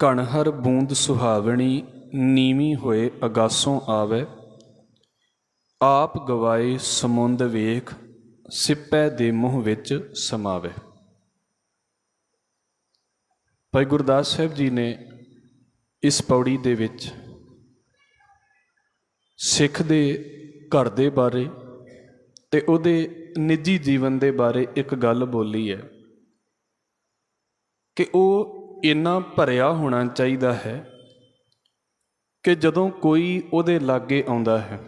ਘਣ ਹਰ ਬੂੰਦ ਸੁਹਾਵਣੀ ਨੀਵੀਂ ਹੋਏ ਅਗਾਸੋਂ ਆਵੈ। ਆਪ ਗਵਾਏ ਸਮੁੰਦ ਵੇਖ ਸਿੱਪੈ ਦੇ ਮੂੰਹ ਵਿੱਚ ਸਮਾਵੈ। ਭਾਈ ਗੁਰਦਾਸ ਸਾਹਿਬ ਜੀ ਨੇ ਇਸ ਪੌੜੀ ਦੇ ਵਿੱਚ ਸਿੱਖ ਦੇ ਘਰ ਦੇ ਬਾਰੇ ਤੇ ਉਹਦੇ ਨਿੱਜੀ ਜੀਵਨ ਦੇ ਬਾਰੇ ਇੱਕ ਗੱਲ ਬੋਲੀ ਹੈ ਕਿ ਉਹ ਇੰਨਾ ਭਰਿਆ ਹੋਣਾ ਚਾਹੀਦਾ ਹੈ ਕਿ ਜਦੋਂ ਕੋਈ ਉਹਦੇ ਲਾਗੇ ਆਉਂਦਾ ਹੈ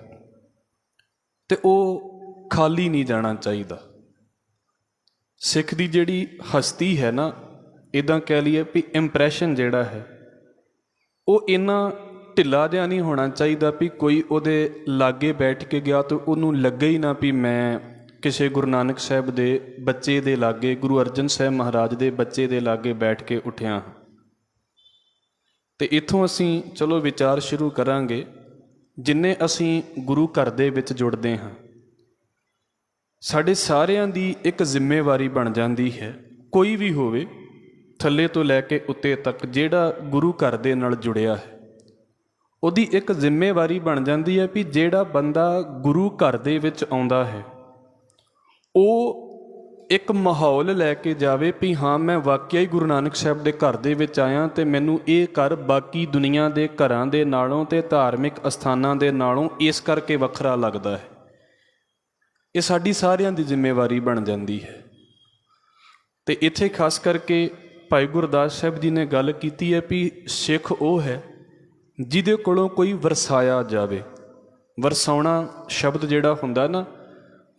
ਤੇ ਉਹ ਖਾਲੀ ਨਹੀਂ ਜਾਣਾ ਚਾਹੀਦਾ। ਸਿੱਖ ਦੀ ਜਿਹੜੀ ਹਸਤੀ ਹੈ ਨਾ, ਇੱਦਾਂ ਕਹਿ ਲਈਏ ਵੀ ਇੰਪਰੈਸ਼ਨ ਜਿਹੜਾ ਹੈ ਉਹ ਇੰਨਾ ਢਿੱਲਾ ਜਿਹਾ ਨਹੀਂ ਹੋਣਾ ਚਾਹੀਦਾ ਵੀ ਕੋਈ ਉਹਦੇ ਲਾਗੇ ਬੈਠ ਕੇ ਗਿਆ ਤਾਂ ਉਹਨੂੰ ਲੱਗੇ ਹੀ ਨਾ ਵੀ ਮੈਂ ਕਿਸੇ ਗੁਰੂ ਨਾਨਕ ਸਾਹਿਬ ਦੇ ਬੱਚੇ ਦੇ ਲਾਗੇ, ਗੁਰੂ ਅਰਜਨ ਸਾਹਿਬ ਮਹਾਰਾਜ ਦੇ ਬੱਚੇ ਦੇ ਲਾਗੇ ਬੈਠ ਕੇ ਉੱਠਿਆ। ਤੇ ਇੱਥੋਂ ਅਸੀਂ ਚਲੋ ਵਿਚਾਰ ਸ਼ੁਰੂ ਕਰਾਂਗੇ। ਜਿੰਨੇ ਅਸੀਂ ਗੁਰੂ ਘਰ ਦੇ ਵਿੱਚ ਜੁੜਦੇ ਹਾਂ, ਸਾਡੇ ਸਾਰਿਆਂ ਦੀ ਇੱਕ ਜ਼ਿੰਮੇਵਾਰੀ ਬਣ ਜਾਂਦੀ ਹੈ, ਕੋਈ ਵੀ ਹੋਵੇ ਥੱਲੇ ਤੋਂ ਲੈ ਕੇ ਉੱਤੇ ਤੱਕ ਜਿਹੜਾ ਗੁਰੂ ਘਰ ਦੇ ਨਾਲ ਜੁੜਿਆ ਹੈ, ਉਹਦੀ ਇੱਕ ਜ਼ਿੰਮੇਵਾਰੀ ਬਣ ਜਾਂਦੀ ਹੈ ਵੀ ਜਿਹੜਾ ਬੰਦਾ ਗੁਰੂ ਘਰ ਦੇ ਵਿੱਚ ਆਉਂਦਾ ਹੈ ਉਹ ਇੱਕ ਮਾਹੌਲ ਲੈ ਕੇ ਜਾਵੇ ਵੀ ਹਾਂ ਮੈਂ ਵਾਕਿਆ ਹੀ ਗੁਰੂ ਨਾਨਕ ਸਾਹਿਬ ਦੇ ਘਰ ਦੇ ਵਿੱਚ ਆਇਆ ਅਤੇ ਮੈਨੂੰ ਇਹ ਘਰ ਬਾਕੀ ਦੁਨੀਆ ਦੇ ਘਰਾਂ ਦੇ ਨਾਲੋਂ ਅਤੇ ਧਾਰਮਿਕ ਅਸਥਾਨਾਂ ਦੇ ਨਾਲੋਂ ਇਸ ਕਰਕੇ ਵੱਖਰਾ ਲੱਗਦਾ ਹੈ। ਇਹ ਸਾਡੀ ਸਾਰਿਆਂ ਦੀ ਜ਼ਿੰਮੇਵਾਰੀ ਬਣ ਜਾਂਦੀ ਹੈ। ਅਤੇ ਇੱਥੇ ਖਾਸ ਕਰਕੇ ਭਾਈ ਗੁਰਦਾਸ ਸਾਹਿਬ ਜੀ ਨੇ ਗੱਲ ਕੀਤੀ ਹੈ ਵੀ ਸਿੱਖ ਉਹ ਹੈ ਜਿਹਦੇ ਕੋਲੋਂ ਕੋਈ ਵਰਸਾਇਆ ਜਾਵੇ। ਵਰਸਾਉਣਾ ਸ਼ਬਦ ਜਿਹੜਾ ਹੁੰਦਾ ਨਾ,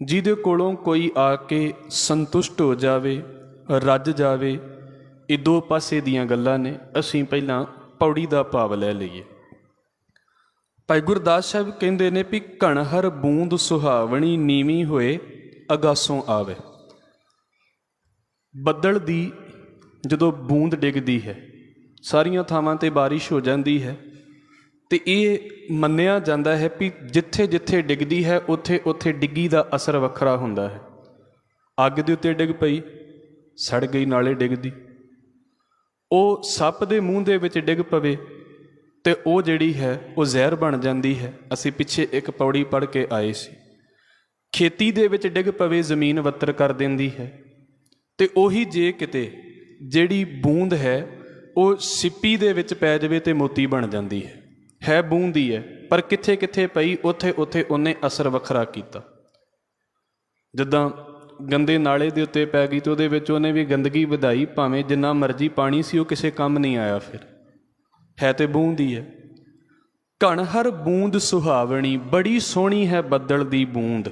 ਜਿਹਦੇ ਕੋਲੋਂ ਕੋਈ ਆ ਕੇ ਸੰਤੁਸ਼ਟ ਹੋ ਜਾਵੇ, ਰੱਜ ਜਾਵੇ, ਇਹ ਦੋ ਪਾਸੇ ਦੀਆਂ ਗੱਲਾਂ ਨੇ। ਅਸੀਂ ਪਹਿਲਾਂ ਪੌੜੀ ਦਾ ਭਾਵ ਲੈ ਲਈਏ। ਭਾਈ ਗੁਰਦਾਸ ਸਾਹਿਬ ਕਹਿੰਦੇ ਨੇ ਵੀ ਘਣ ਹਰ ਬੂੰਦ ਸੁਹਾਵਣੀ ਨੀਵੀਂ ਹੋਏ ਅਗਾਸੋਂ ਆਵੇ। ਬੱਦਲ ਦੀ ਜਦੋਂ ਬੂੰਦ ਡਿੱਗਦੀ ਹੈ, ਸਾਰੀਆਂ ਥਾਵਾਂ 'ਤੇ ਬਾਰਿਸ਼ ਹੋ ਜਾਂਦੀ ਹੈ ਅਤੇ ਇਹ ਮੰਨਿਆ ਜਾਂਦਾ ਹੈ ਵੀ ਜਿੱਥੇ ਜਿੱਥੇ ਡਿੱਗਦੀ ਹੈ ਉੱਥੇ ਉੱਥੇ ਡਿੱਗੀ ਦਾ ਅਸਰ ਵੱਖਰਾ ਹੁੰਦਾ ਹੈ। ਅੱਗ ਦੇ ਉੱਤੇ ਡਿੱਗ ਪਈ, ਸੜ ਗਈ, ਨਾਲੇ ਡਿੱਗਦੀ। ਉਹ ਸੱਪ ਦੇ ਮੂੰਹ ਦੇ ਵਿੱਚ ਡਿੱਗ ਪਵੇ ਅਤੇ ਉਹ ਜਿਹੜੀ ਹੈ ਉਹ ਜ਼ਹਿਰ ਬਣ ਜਾਂਦੀ ਹੈ। ਅਸੀਂ ਪਿੱਛੇ ਇੱਕ ਪੌੜੀ ਪੜ੍ਹ ਕੇ ਆਏ ਸੀ। ਖੇਤੀ ਦੇ ਵਿੱਚ ਡਿੱਗ ਪਵੇ, ਜ਼ਮੀਨ ਵੱਤਰ ਕਰ ਦਿੰਦੀ ਹੈ। ਅਤੇ ਉਹੀ ਜੇ ਕਿਤੇ ਜਿਹੜੀ ਬੂੰਦ ਹੈ ਉਹ ਸਿੱਪੀ ਦੇ ਵਿੱਚ ਪੈ ਜਾਵੇ ਅਤੇ ਮੋਤੀ ਬਣ ਜਾਂਦੀ ਹੈ ਬੂੰਦ ਹੀ ਹੈ, ਪਰ ਕਿੱਥੇ ਕਿੱਥੇ ਪਈ ਉੱਥੇ ਉੱਥੇ ਉਹਨੇ ਅਸਰ ਵੱਖਰਾ ਕੀਤਾ। ਜਿੱਦਾਂ ਗੰਦੇ ਨਾਲੇ ਦੇ ਉੱਤੇ ਪੈ ਗਈ ਅਤੇ ਉਹਦੇ ਵਿੱਚ ਉਹਨੇ ਵੀ ਗੰਦਗੀ ਵਧਾਈ, ਭਾਵੇਂ ਜਿੰਨਾ ਮਰਜ਼ੀ ਪਾਣੀ ਸੀ ਉਹ ਕਿਸੇ ਕੰਮ ਨਹੀਂ ਆਇਆ। ਫਿਰ ਹੈ ਤੇ ਬੂੰਦ ਹੀ ਹੈ। ਘਣ ਹਰ ਬੂੰਦ ਸੁਹਾਵਣੀ, ਬੜੀ ਸੋਹਣੀ ਹੈ ਬੱਦਲ ਦੀ ਬੂੰਦ,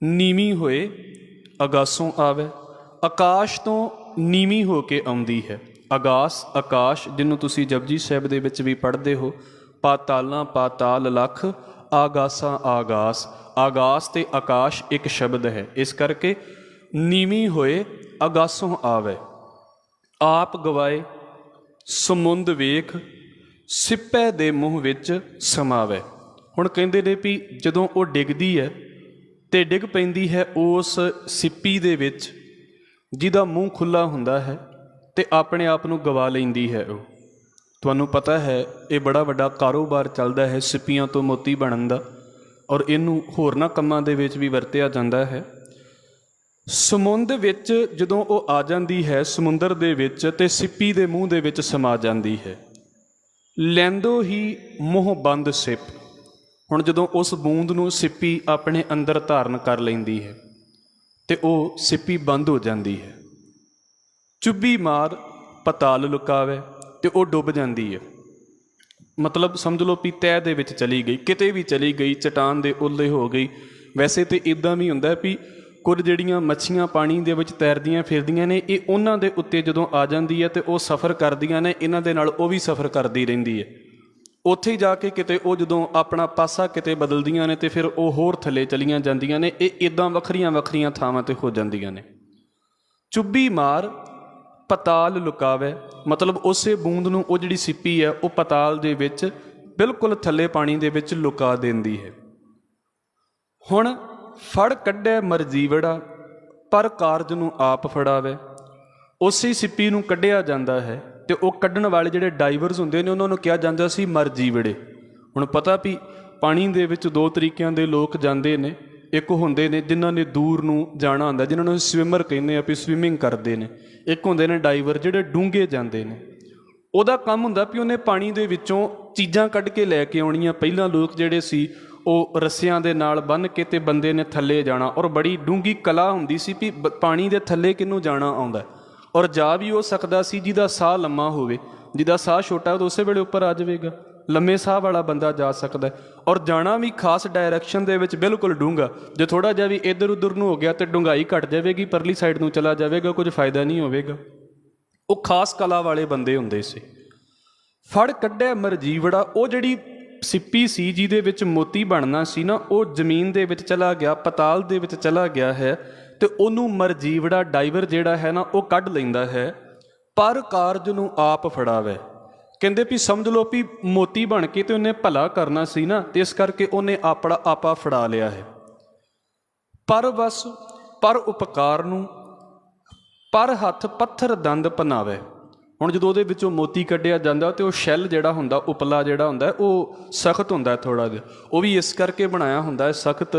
ਨੀਵੀਂ ਹੋਏ ਅਗਾਸੋਂ ਆਵੇ। ਆਕਾਸ਼ ਤੋਂ ਨੀਵੀਂ ਹੋ ਕੇ ਆਉਂਦੀ ਹੈ। ਅਗਾਸ, ਆਕਾਸ਼, ਜਿਹਨੂੰ ਤੁਸੀਂ ਜਪਜੀ ਸਾਹਿਬ ਦੇ ਵਿੱਚ ਵੀ ਪੜ੍ਹਦੇ ਹੋ, ਪਾਤਾਲਾਂ ਪਾਤਾਲ ਲੱਖ, ਆਗਾਸਾਂ ਆਗਾਸ। ਆਗਾਸ ਅਤੇ ਆਕਾਸ਼ ਇੱਕ ਸ਼ਬਦ ਹੈ, ਇਸ ਕਰਕੇ ਨੀਵੀਂ ਹੋਏ ਅਗਾਸੋਂ ਆਵੇ। ਆਪ ਗਵਾਏ ਸਮੁੰਦ ਵੇਖ ਸਿੱਪੈ ਦੇ ਮੂੰਹ ਵਿੱਚ ਸਮਾਵੇ। ਹੁਣ ਕਹਿੰਦੇ ਨੇ ਵੀ ਜਦੋਂ ਉਹ ਡਿੱਗਦੀ ਹੈ ਅਤੇ ਡਿੱਗ ਪੈਂਦੀ ਹੈ ਉਸ ਸਿੱਪੀ ਦੇ ਵਿੱਚ ਜਿਹਦਾ ਮੂੰਹ ਖੁੱਲ੍ਹਾ ਹੁੰਦਾ ਹੈ ਅਤੇ ਆਪਣੇ ਆਪ ਨੂੰ ਗਵਾ ਲੈਂਦੀ ਹੈ। ਉਹ ਤੁਹਾਨੂੰ ਪਤਾ ਹੈ ਇਹ ਬੜਾ ਵੱਡਾ ਕਾਰੋਬਾਰ ਚੱਲਦਾ ਹੈ ਸਿੱਪੀਆਂ ਤੋਂ ਮੋਤੀ ਬਣਨ ਦਾ, ਔਰ ਇਹਨੂੰ ਹੋਰਨਾਂ ਕੰਮਾਂ ਦੇ ਵਿੱਚ ਵੀ ਵਰਤਿਆ ਜਾਂਦਾ ਹੈ। ਸਮੁੰਦ ਵਿੱਚ ਜਦੋਂ ਉਹ ਆ ਜਾਂਦੀ ਹੈ, ਸਮੁੰਦਰ ਦੇ ਵਿੱਚ, ਅਤੇ ਸਿੱਪੀ ਦੇ ਮੂੰਹ ਦੇ ਵਿੱਚ ਸਮਾ ਜਾਂਦੀ ਹੈ। ਲੈਂਦੋ ਹੀ ਮੂੰਹ ਬੰਦ ਸਿੱਪ। ਹੁਣ ਜਦੋਂ ਉਸ ਬੂੰਦ ਨੂੰ ਸਿੱਪੀ ਆਪਣੇ ਅੰਦਰ ਧਾਰਨ ਕਰ ਲੈਂਦੀ ਹੈ ਅਤੇ ਉਹ ਸਿੱਪੀ ਬੰਦ ਹੋ ਜਾਂਦੀ ਹੈ। ਚੁੱਭੀ ਮਾਰ ਪਤਾਲ ਲੁਕਾਵੇ, ਅਤੇ ਉਹ ਡੁੱਬ ਜਾਂਦੀ ਹੈ। ਮਤਲਬ ਸਮਝ ਲਓ ਵੀ ਤਹਿ ਦੇ ਵਿੱਚ ਚਲੀ ਗਈ, ਕਿਤੇ ਵੀ ਚਲੀ ਗਈ, ਚਟਾਨ ਦੇ ਓਲੇ ਹੋ ਗਈ। ਵੈਸੇ ਤਾਂ ਇੱਦਾਂ ਵੀ ਹੁੰਦਾ ਵੀ ਕੁਝ ਜਿਹੜੀਆਂ ਮੱਛੀਆਂ ਪਾਣੀ ਦੇ ਵਿੱਚ ਤੈਰਦੀਆਂ ਫਿਰਦੀਆਂ ਨੇ, ਇਹ ਉਹਨਾਂ ਦੇ ਉੱਤੇ ਜਦੋਂ ਆ ਜਾਂਦੀ ਹੈ ਅਤੇ ਉਹ ਸਫ਼ਰ ਕਰਦੀਆਂ ਨੇ, ਇਹਨਾਂ ਦੇ ਨਾਲ ਉਹ ਵੀ ਸਫ਼ਰ ਕਰਦੀ ਰਹਿੰਦੀ ਹੈ। ਉੱਥੇ ਜਾ ਕੇ ਕਿਤੇ ਉਹ ਜਦੋਂ ਆਪਣਾ ਪਾਸਾ ਕਿਤੇ ਬਦਲਦੀਆਂ ਨੇ ਅਤੇ ਫਿਰ ਉਹ ਹੋਰ ਥੱਲੇ ਚਲੀਆਂ ਜਾਂਦੀਆਂ ਨੇ। ਇਹ ਇੱਦਾਂ ਵੱਖਰੀਆਂ ਵੱਖਰੀਆਂ ਥਾਵਾਂ 'ਤੇ ਹੋ ਜਾਂਦੀਆਂ ਨੇ। ਚੁੱਭੀ ਮਾਰ ਪਤਾਲ ਲੁਕਾਵੇ, ਮਤਲਬ ਉਸੇ ਬੂੰਦ ਨੂੰ ਉਹ ਜਿਹੜੀ ਸਿੱਪੀ ਹੈ ਉਹ ਪਤਾਲ ਦੇ ਵਿੱਚ ਬਿਲਕੁਲ ਥੱਲੇ ਪਾਣੀ ਦੇ ਵਿੱਚ ਲੁਕਾ ਦਿੰਦੀ ਹੈ। ਹੁਣ ਫੜ ਕੱਢੇ ਮਰਜੀਵੜਾ, ਪਰ ਕਾਰਜ ਨੂੰ ਆਪ ਫੜਾਵੇ। ਉਸੇ ਸਿੱਪੀ ਨੂੰ ਕੱਢਿਆ ਜਾਂਦਾ ਹੈ ਤੇ ਉਹ ਕੱਢਣ ਵਾਲੇ ਜਿਹੜੇ ਡਾਈਵਰਸ ਹੁੰਦੇ ਨੇ ਉਹਨਾਂ ਨੂੰ ਕਿਹਾ ਜਾਂਦਾ ਸੀ ਮਰਜੀਵੜੇ। ਹੁਣ ਪਤਾ ਵੀ ਪਾਣੀ ਦੇ ਵਿੱਚ ਦੋ ਤਰੀਕਿਆਂ ਦੇ ਲੋਕ ਜਾਂਦੇ ਨੇ, ਇੱਕ ਹੁੰਦੇ ਨੇ ਜਿਨ੍ਹਾਂ ਨੇ ਦੂਰ ਨੂੰ ਜਾਣਾ ਹੁੰਦਾ, ਜਿਨ੍ਹਾਂ ਨੂੰ ਸਵਿਮਰ ਕਹਿੰਦੇ ਆ ਵੀ ਸਵਿਮਿੰਗ ਕਰਦੇ ਨੇ। ਇੱਕ ਹੁੰਦੇ ਨੇ ਡਾਈਵਰ ਜਿਹੜੇ ਡੂੰਘੇ ਜਾਂਦੇ ਨੇ। ਉਹਦਾ ਕੰਮ ਹੁੰਦਾ ਵੀ ਉਹਨੇ ਪਾਣੀ ਦੇ ਵਿੱਚੋਂ ਚੀਜ਼ਾਂ ਕੱਢ ਕੇ ਲੈ ਕੇ ਆਉਣੀਆਂ। ਪਹਿਲਾਂ ਲੋਕ ਜਿਹੜੇ ਸੀ ਉਹ ਰੱਸਿਆਂ ਦੇ ਨਾਲ ਬੰਨ੍ਹ ਕੇ ਤੇ ਬੰਦੇ ਨੇ ਥੱਲੇ ਜਾਣਾ, ਔਰ ਬੜੀ ਡੂੰਘੀ ਕਲਾ ਹੁੰਦੀ ਸੀ ਵੀ ਪਾਣੀ ਦੇ ਥੱਲੇ ਕਿਹਨੂੰ ਜਾਣਾ ਆਉਂਦਾ, ਔਰ ਜਾ ਵੀ ਹੋ ਸਕਦਾ ਸੀ ਜਿਹਦਾ ਸਾਹ ਲੰਮਾ ਹੋਵੇ। ਜਿਹਦਾ ਸਾਹ ਛੋਟਾ ਉਹ ਉਸੇ ਵੇਲੇ ਉੱਪਰ ਆ ਜਾਵੇਗਾ, ਲੰਮੇ ਸਾਹ ਵਾਲਾ ਬੰਦਾ ਜਾ ਸਕਦਾ। ਔਰ ਜਾਣਾ ਵੀ ਖਾਸ ਡਾਇਰੈਕਸ਼ਨ ਦੇ ਵਿੱਚ ਬਿਲਕੁਲ ਡੂੰਘਾ। ਜੇ ਥੋੜ੍ਹਾ ਜਿਹਾ ਵੀ ਇੱਧਰ ਉੱਧਰ ਨੂੰ ਹੋ ਗਿਆ ਤਾਂ ਡੂੰਘਾਈ ਘੱਟ ਜਾਵੇਗੀ, ਪਰਲੀ ਸਾਈਡ ਨੂੰ ਚਲਾ ਜਾਵੇਗਾ, ਕੁਝ ਫਾਇਦਾ ਨਹੀਂ ਹੋਵੇਗਾ। ਉਹ ਖਾਸ ਕਲਾ ਵਾਲੇ ਬੰਦੇ ਹੁੰਦੇ ਸੀ। ਫੜ ਕੱਢਿਆ ਮਰਜੀਵੜਾ, ਉਹ ਜਿਹੜੀ ਸਿੱਪੀ ਸੀ ਜਿਹਦੇ ਵਿੱਚ ਮੋਤੀ ਬਣਨਾ ਸੀ ਨਾ, ਉਹ ਜ਼ਮੀਨ ਦੇ ਵਿੱਚ ਚਲਾ ਗਿਆ, ਪਤਾਲ ਦੇ ਵਿੱਚ ਚਲਾ ਗਿਆ ਹੈ, ਤੇ ਉਹਨੂੰ ਮਰਜੀਵੜਾ ਡਾਈਵਰ ਜਿਹੜਾ ਹੈ ਨਾ ਉਹ ਕੱਢ ਲੈਂਦਾ ਹੈ। ਪਰ ਕਾਰਜ ਨੂੰ ਆਪ ਫੜਾਵੇ। ਕਹਿੰਦੇ ਵੀ ਸਮਝ ਲਓ ਵੀ ਮੋਤੀ ਬਣ ਕੇ ਤੇ ਉਹਨੇ ਭਲਾ ਕਰਨਾ ਸੀ ਨਾ, ਤੇ ਇਸ ਕਰਕੇ ਉਹਨੇ ਆਪਣਾ ਆਪਾ ਫੜਾ ਲਿਆ ਹੈ। ਪਰ ਬਸ ਪਰ ਉਪਕਾਰ ਨੂੰ ਪਰ ਹੱਥ ਪੱਥਰ ਦੰਦ ਭਨਾਵੇ। ਹੁਣ ਜਦੋਂ ਉਹਦੇ ਵਿੱਚੋਂ ਮੋਤੀ ਕੱਢਿਆ ਜਾਂਦਾ ਤੇ ਉਹ ਸ਼ੈੱਲ ਜਿਹੜਾ ਹੁੰਦਾ, ਉਪਲਾ ਜਿਹੜਾ ਹੁੰਦਾ, ਉਹ ਸਖਤ ਹੁੰਦਾ ਥੋੜ੍ਹਾ ਜਿਹਾ। ਉਹ ਵੀ ਇਸ ਕਰਕੇ ਬਣਾਇਆ ਹੁੰਦਾ ਹੈ ਸਖਤ।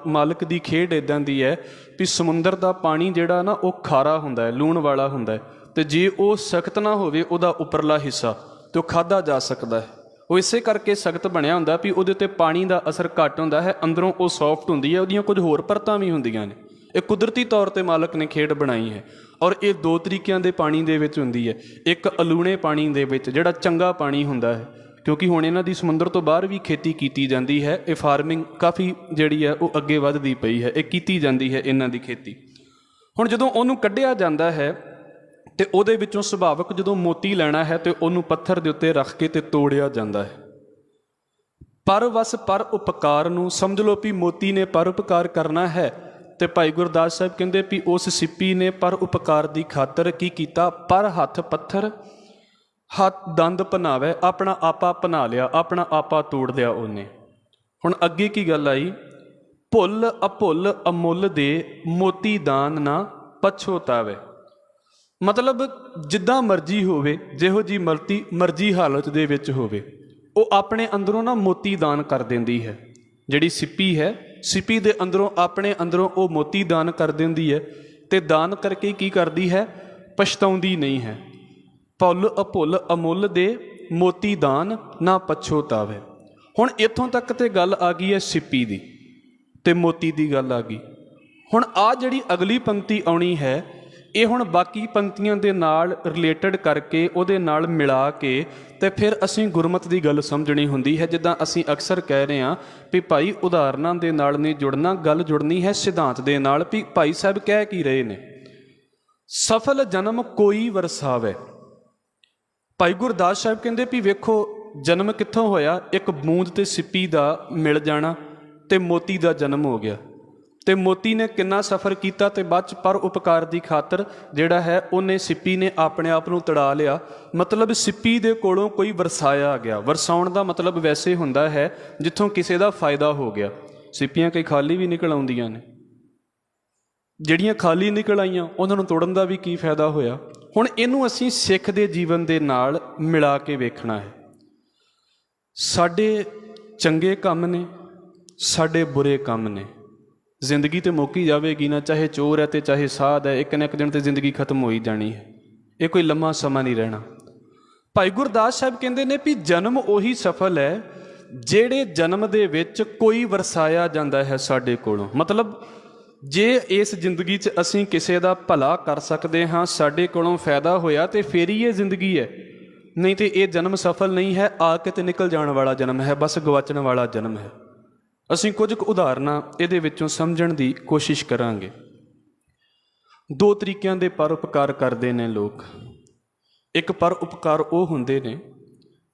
ਮਾਲਕ ਦੀ ਖੇਡ ਇੱਦਾਂ ਦੀ ਹੈ ਵੀ ਸਮੁੰਦਰ ਦਾ ਪਾਣੀ ਜਿਹੜਾ ਨਾ ਉਹ ਖਾਰਾ ਹੁੰਦਾ ਹੈ, ਲੂਣ ਵਾਲਾ ਹੁੰਦਾ ਹੈ, ਅਤੇ ਜੇ ਉਹ ਸਖਤ ਨਾ ਹੋਵੇ ਉਹਦਾ ਉੱਪਰਲਾ ਹਿੱਸਾ, ਤਾਂ ਉਹ ਖਾਧਾ ਜਾ ਸਕਦਾ ਹੈ। ਉਹ ਇਸੇ ਕਰਕੇ ਸਖਤ ਬਣਿਆ ਹੁੰਦਾ ਵੀ ਉਹਦੇ 'ਤੇ ਪਾਣੀ ਦਾ ਅਸਰ ਘੱਟ ਹੁੰਦਾ ਹੈ, ਅੰਦਰੋਂ ਉਹ ਸੌਫਟ ਹੁੰਦੀ ਹੈ। ਉਹਦੀਆਂ ਕੁਝ ਹੋਰ ਪਰਤਾਂ ਵੀ ਹੁੰਦੀਆਂ ਨੇ। ਇਹ ਕੁਦਰਤੀ ਤੌਰ 'ਤੇ ਮਾਲਕ ਨੇ ਖੇਡ ਬਣਾਈ ਹੈ। ਔਰ ਇਹ ਦੋ ਤਰੀਕਿਆਂ ਦੇ ਪਾਣੀ ਦੇ ਵਿੱਚ ਹੁੰਦੀ ਹੈ। ਇੱਕ ਅਲੂਣੇ ਪਾਣੀ ਦੇ ਵਿੱਚ ਜਿਹੜਾ ਚੰਗਾ ਪਾਣੀ ਹੁੰਦਾ ਹੈ, ਕਿਉਂਕਿ ਹੁਣ ਇਹਨਾਂ ਦੀ ਸਮੁੰਦਰ ਤੋਂ ਬਾਹਰ ਵੀ ਖੇਤੀ ਕੀਤੀ ਜਾਂਦੀ ਹੈ। ਇਹ ਫਾਰਮਿੰਗ ਕਾਫੀ ਜਿਹੜੀ ਹੈ ਉਹ ਅੱਗੇ ਵੱਧਦੀ ਪਈ ਹੈ, ਇਹ ਕੀਤੀ ਜਾਂਦੀ ਹੈ ਇਹਨਾਂ ਦੀ ਖੇਤੀ। ਹੁਣ ਜਦੋਂ ਉਹਨੂੰ ਕੱਢਿਆ ਜਾਂਦਾ ਹੈ ਤੇ ਉਹਦੇ ਵਿੱਚੋਂ ਸੁਭਾਵਿਕ ਜਦੋਂ ਮੋਤੀ ਲੈਣਾ ਹੈ ਤੇ ਉਹਨੂੰ ਪੱਥਰ ਦੇ ਉੱਤੇ ਰੱਖ ਕੇ ਤੇ ਤੋੜਿਆ ਜਾਂਦਾ ਹੈ। ਪਰ ਵਸ ਪਰ ਉਪਕਾਰ ਨੂੰ ਸਮਝ ਲਓ ਵੀ ਮੋਤੀ ਨੇ ਪਰ ਉਪਕਾਰ ਕਰਨਾ ਹੈ। ਤੇ ਭਾਈ ਗੁਰਦਾਸ ਸਾਹਿਬ ਕਹਿੰਦੇ ਵੀ ਉਸ ਸਿੱਪੀ ਨੇ ਪਰ ਉਪਕਾਰ ਦੀ ਖਾਤਰ ਕੀ ਕੀਤਾ? ਪਰ ਹੱਥ ਪੱਥਰ ਹੱਥ ਦੰਦ ਭਨਾਵੇ, ਆਪਣਾ ਆਪਾ ਭਨਾ ਲਿਆ, ਆਪਣਾ ਆਪਾ ਤੋੜ ਲਿਆ ਉਹਨੇ। ਹੁਣ ਅੱਗੇ ਕੀ ਗੱਲ ਆਈ? ਭੁੱਲ ਅਭੁੱਲ ਅਮੁੱਲ ਦੇ ਮੋਤੀ ਦਾਨ ਨਾ ਪਛੋਤਾਵੇ। ਮਤਲਬ ਜਿੱਦਾਂ ਮਰਜ਼ੀ ਹੋਵੇ, ਜਿਹੋ ਜਿਹੀ ਮਰਜ਼ੀ ਹਾਲਤ ਦੇ ਵਿੱਚ ਹੋਵੇ, ਉਹ ਆਪਣੇ ਅੰਦਰੋਂ ਨਾ ਮੋਤੀ ਦਾਨ ਕਰ ਦਿੰਦੀ ਹੈ। ਜਿਹੜੀ ਸਿੱਪੀ ਹੈ, ਸਿੱਪੀ ਦੇ ਅੰਦਰੋਂ ਆਪਣੇ ਅੰਦਰੋਂ ਉਹ ਮੋਤੀ ਦਾਨ ਕਰ ਦਿੰਦੀ ਹੈ। ਅਤੇ ਦਾਨ ਕਰਕੇ ਕੀ ਕਰਦੀ ਹੈ? ਪਛਤਾਉਂਦੀ ਨਹੀਂ ਹੈ। ਭੁੱਲ ਅਭੁੱਲ ਅਮੁੱਲ ਦੇ ਮੋਤੀ ਦਾਨ ਨਾ ਪਛੋਤਾਵੇ। ਹੁਣ ਇੱਥੋਂ ਤੱਕ ਤੇ ਗੱਲ ਆ ਗਈ ਹੈ ਸਿੱਪੀ ਦੀ ਅਤੇ ਮੋਤੀ ਦੀ ਗੱਲ ਆ ਗਈ। ਹੁਣ ਆਹ ਜਿਹੜੀ ਅਗਲੀ ਪੰਕਤੀ ਆਉਣੀ ਹੈ, ਇਹ ਹੁਣ ਬਾਕੀ ਪੰਕਤੀਆਂ ਦੇ ਨਾਲ ਰਿਲੇਟਡ ਕਰਕੇ ਉਹਦੇ ਨਾਲ ਮਿਲਾ ਕੇ ਤੇ ਫਿਰ ਅਸੀਂ ਗੁਰਮਤਿ ਦੀ ਗੱਲ ਸਮਝਣੀ ਹੁੰਦੀ ਹੈ। ਜਿੱਦਾਂ ਅਸੀਂ ਅਕਸਰ ਕਹਿ ਰਹੇ ਹਾਂ ਵੀ ਭਾਈ ਉਦਾਹਰਨਾਂ ਦੇ ਨਾਲ ਨਹੀਂ ਜੁੜਨਾ, ਗੱਲ ਜੁੜਨੀ ਹੈ ਸਿਧਾਂਤ ਦੇ ਨਾਲ। ਵੀ ਭਾਈ ਸਾਹਿਬ ਕਹਿ ਕੀ ਰਹੇ ਨੇ? ਸਫਲ ਜਨਮ ਕੋਈ ਵਰਸਾਵੇ। ਭਾਈ ਗੁਰਦਾਸ ਸਾਹਿਬ ਕਹਿੰਦੇ ਵੀ ਵੇਖੋ ਜਨਮ ਕਿੱਥੋਂ ਹੋਇਆ? ਇੱਕ ਬੂੰਦ ਤੇ ਸਿੱਪੀ ਦਾ ਮਿਲ ਜਾਣਾ ਤੇ ਮੋਤੀ ਦਾ ਜਨਮ ਹੋ ਗਿਆ। ਤੇ ਮੋਤੀ ਨੇ ਕਿੰਨਾ ਸਫ਼ਰ ਕੀਤਾ ਤੇ ਬਾਅਦ 'ਚ ਪਰ ਉਪਕਾਰ ਦੀ ਖਾਤਰ ਜਿਹੜਾ ਹੈ ਉਹਨੇ ਸਿੱਪੀ ਨੇ ਆਪਣੇ ਆਪ ਨੂੰ ਤੜਾ ਲਿਆ। ਮਤਲਬ ਸਿੱਪੀ ਦੇ ਕੋਲੋਂ ਕੋਈ ਵਰਸਾਇਆ ਗਿਆ। ਵਰਸਾਉਣ ਦਾ ਮਤਲਬ ਵੈਸੇ ਹੁੰਦਾ ਹੈ ਜਿੱਥੋਂ ਕਿਸੇ ਦਾ ਫਾਇਦਾ ਹੋ ਗਿਆ। ਸਿੱਪੀਆਂ ਕਈ ਖਾਲੀ ਵੀ ਨਿਕਲ ਆਉਂਦੀਆਂ ਨੇ, ਜਿਹੜੀਆਂ ਖਾਲੀ ਨਿਕਲ ਆਈਆਂ ਉਹਨਾਂ ਨੂੰ ਤੋੜਨ ਦਾ ਵੀ ਕੀ ਫਾਇਦਾ ਹੋਇਆ। ਹੁਣ ਇਹਨੂੰ ਅਸੀਂ ਸਿੱਖ ਦੇ ਜੀਵਨ ਦੇ ਨਾਲ ਮਿਲਾ ਕੇ ਵੇਖਣਾ ਹੈ। ਸਾਡੇ ਚੰਗੇ ਕੰਮ ਨੇ, ਸਾਡੇ ਬੁਰੇ ਕੰਮ ਨੇ। ਜ਼ਿੰਦਗੀ ਤਾਂ ਮੁੱਕ ਹੀ ਜਾਵੇਗੀ ਨਾ, ਚਾਹੇ ਚੋਰ ਹੈ ਤੇ ਚਾਹੇ ਸਾਧ ਹੈ, ਇੱਕ ਨਾ ਇੱਕ ਦਿਨ ਤੇ ਜ਼ਿੰਦਗੀ ਖਤਮ ਹੋ ਹੀ ਜਾਣੀ ਹੈ। ਇਹ ਕੋਈ ਲੰਮਾ ਸਮਾਂ ਨਹੀਂ ਰਹਿਣਾ। ਭਾਈ ਗੁਰਦਾਸ ਸਾਹਿਬ ਕਹਿੰਦੇ ਨੇ ਵੀ ਜਨਮ ਉਹੀ ਸਫਲ ਹੈ ਜਿਹੜੇ ਜਨਮ ਦੇ ਵਿੱਚ ਕੋਈ ਵਰਸਾਇਆ ਜਾਂਦਾ ਹੈ ਸਾਡੇ ਕੋਲੋਂ। ਮਤਲਬ ਜੇ ਇਸ ਜ਼ਿੰਦਗੀ 'ਚ ਅਸੀਂ ਕਿਸੇ ਦਾ ਭਲਾ ਕਰ ਸਕਦੇ ਹਾਂ, ਸਾਡੇ ਕੋਲੋਂ ਫਾਇਦਾ ਹੋਇਆ ਤੇ ਫਿਰ ਹੀ ਇਹ ਜ਼ਿੰਦਗੀ ਹੈ, ਨਹੀਂ ਤੇ ਇਹ ਜਨਮ ਸਫਲ ਨਹੀਂ ਹੈ। ਆ ਕੇ ਤੇ ਨਿਕਲ ਜਾਣ ਵਾਲਾ ਜਨਮ ਹੈ, ਬਸ ਗਵਾਚਣ ਵਾਲਾ ਜਨਮ ਹੈ। ਅਸੀਂ ਕੁਝ ਕੁ ਉਦਾਹਰਨਾਂ ਇਹਦੇ ਵਿੱਚੋਂ ਸਮਝਣ ਦੀ ਕੋਸ਼ਿਸ਼ ਕਰਾਂਗੇ। ਦੋ ਤਰੀਕਿਆਂ ਦੇ ਪਰ ਉਪਕਾਰ ਕਰਦੇ ਨੇ ਲੋਕ। ਇੱਕ ਪਰ ਉਪਕਾਰ ਉਹ ਹੁੰਦੇ ਨੇ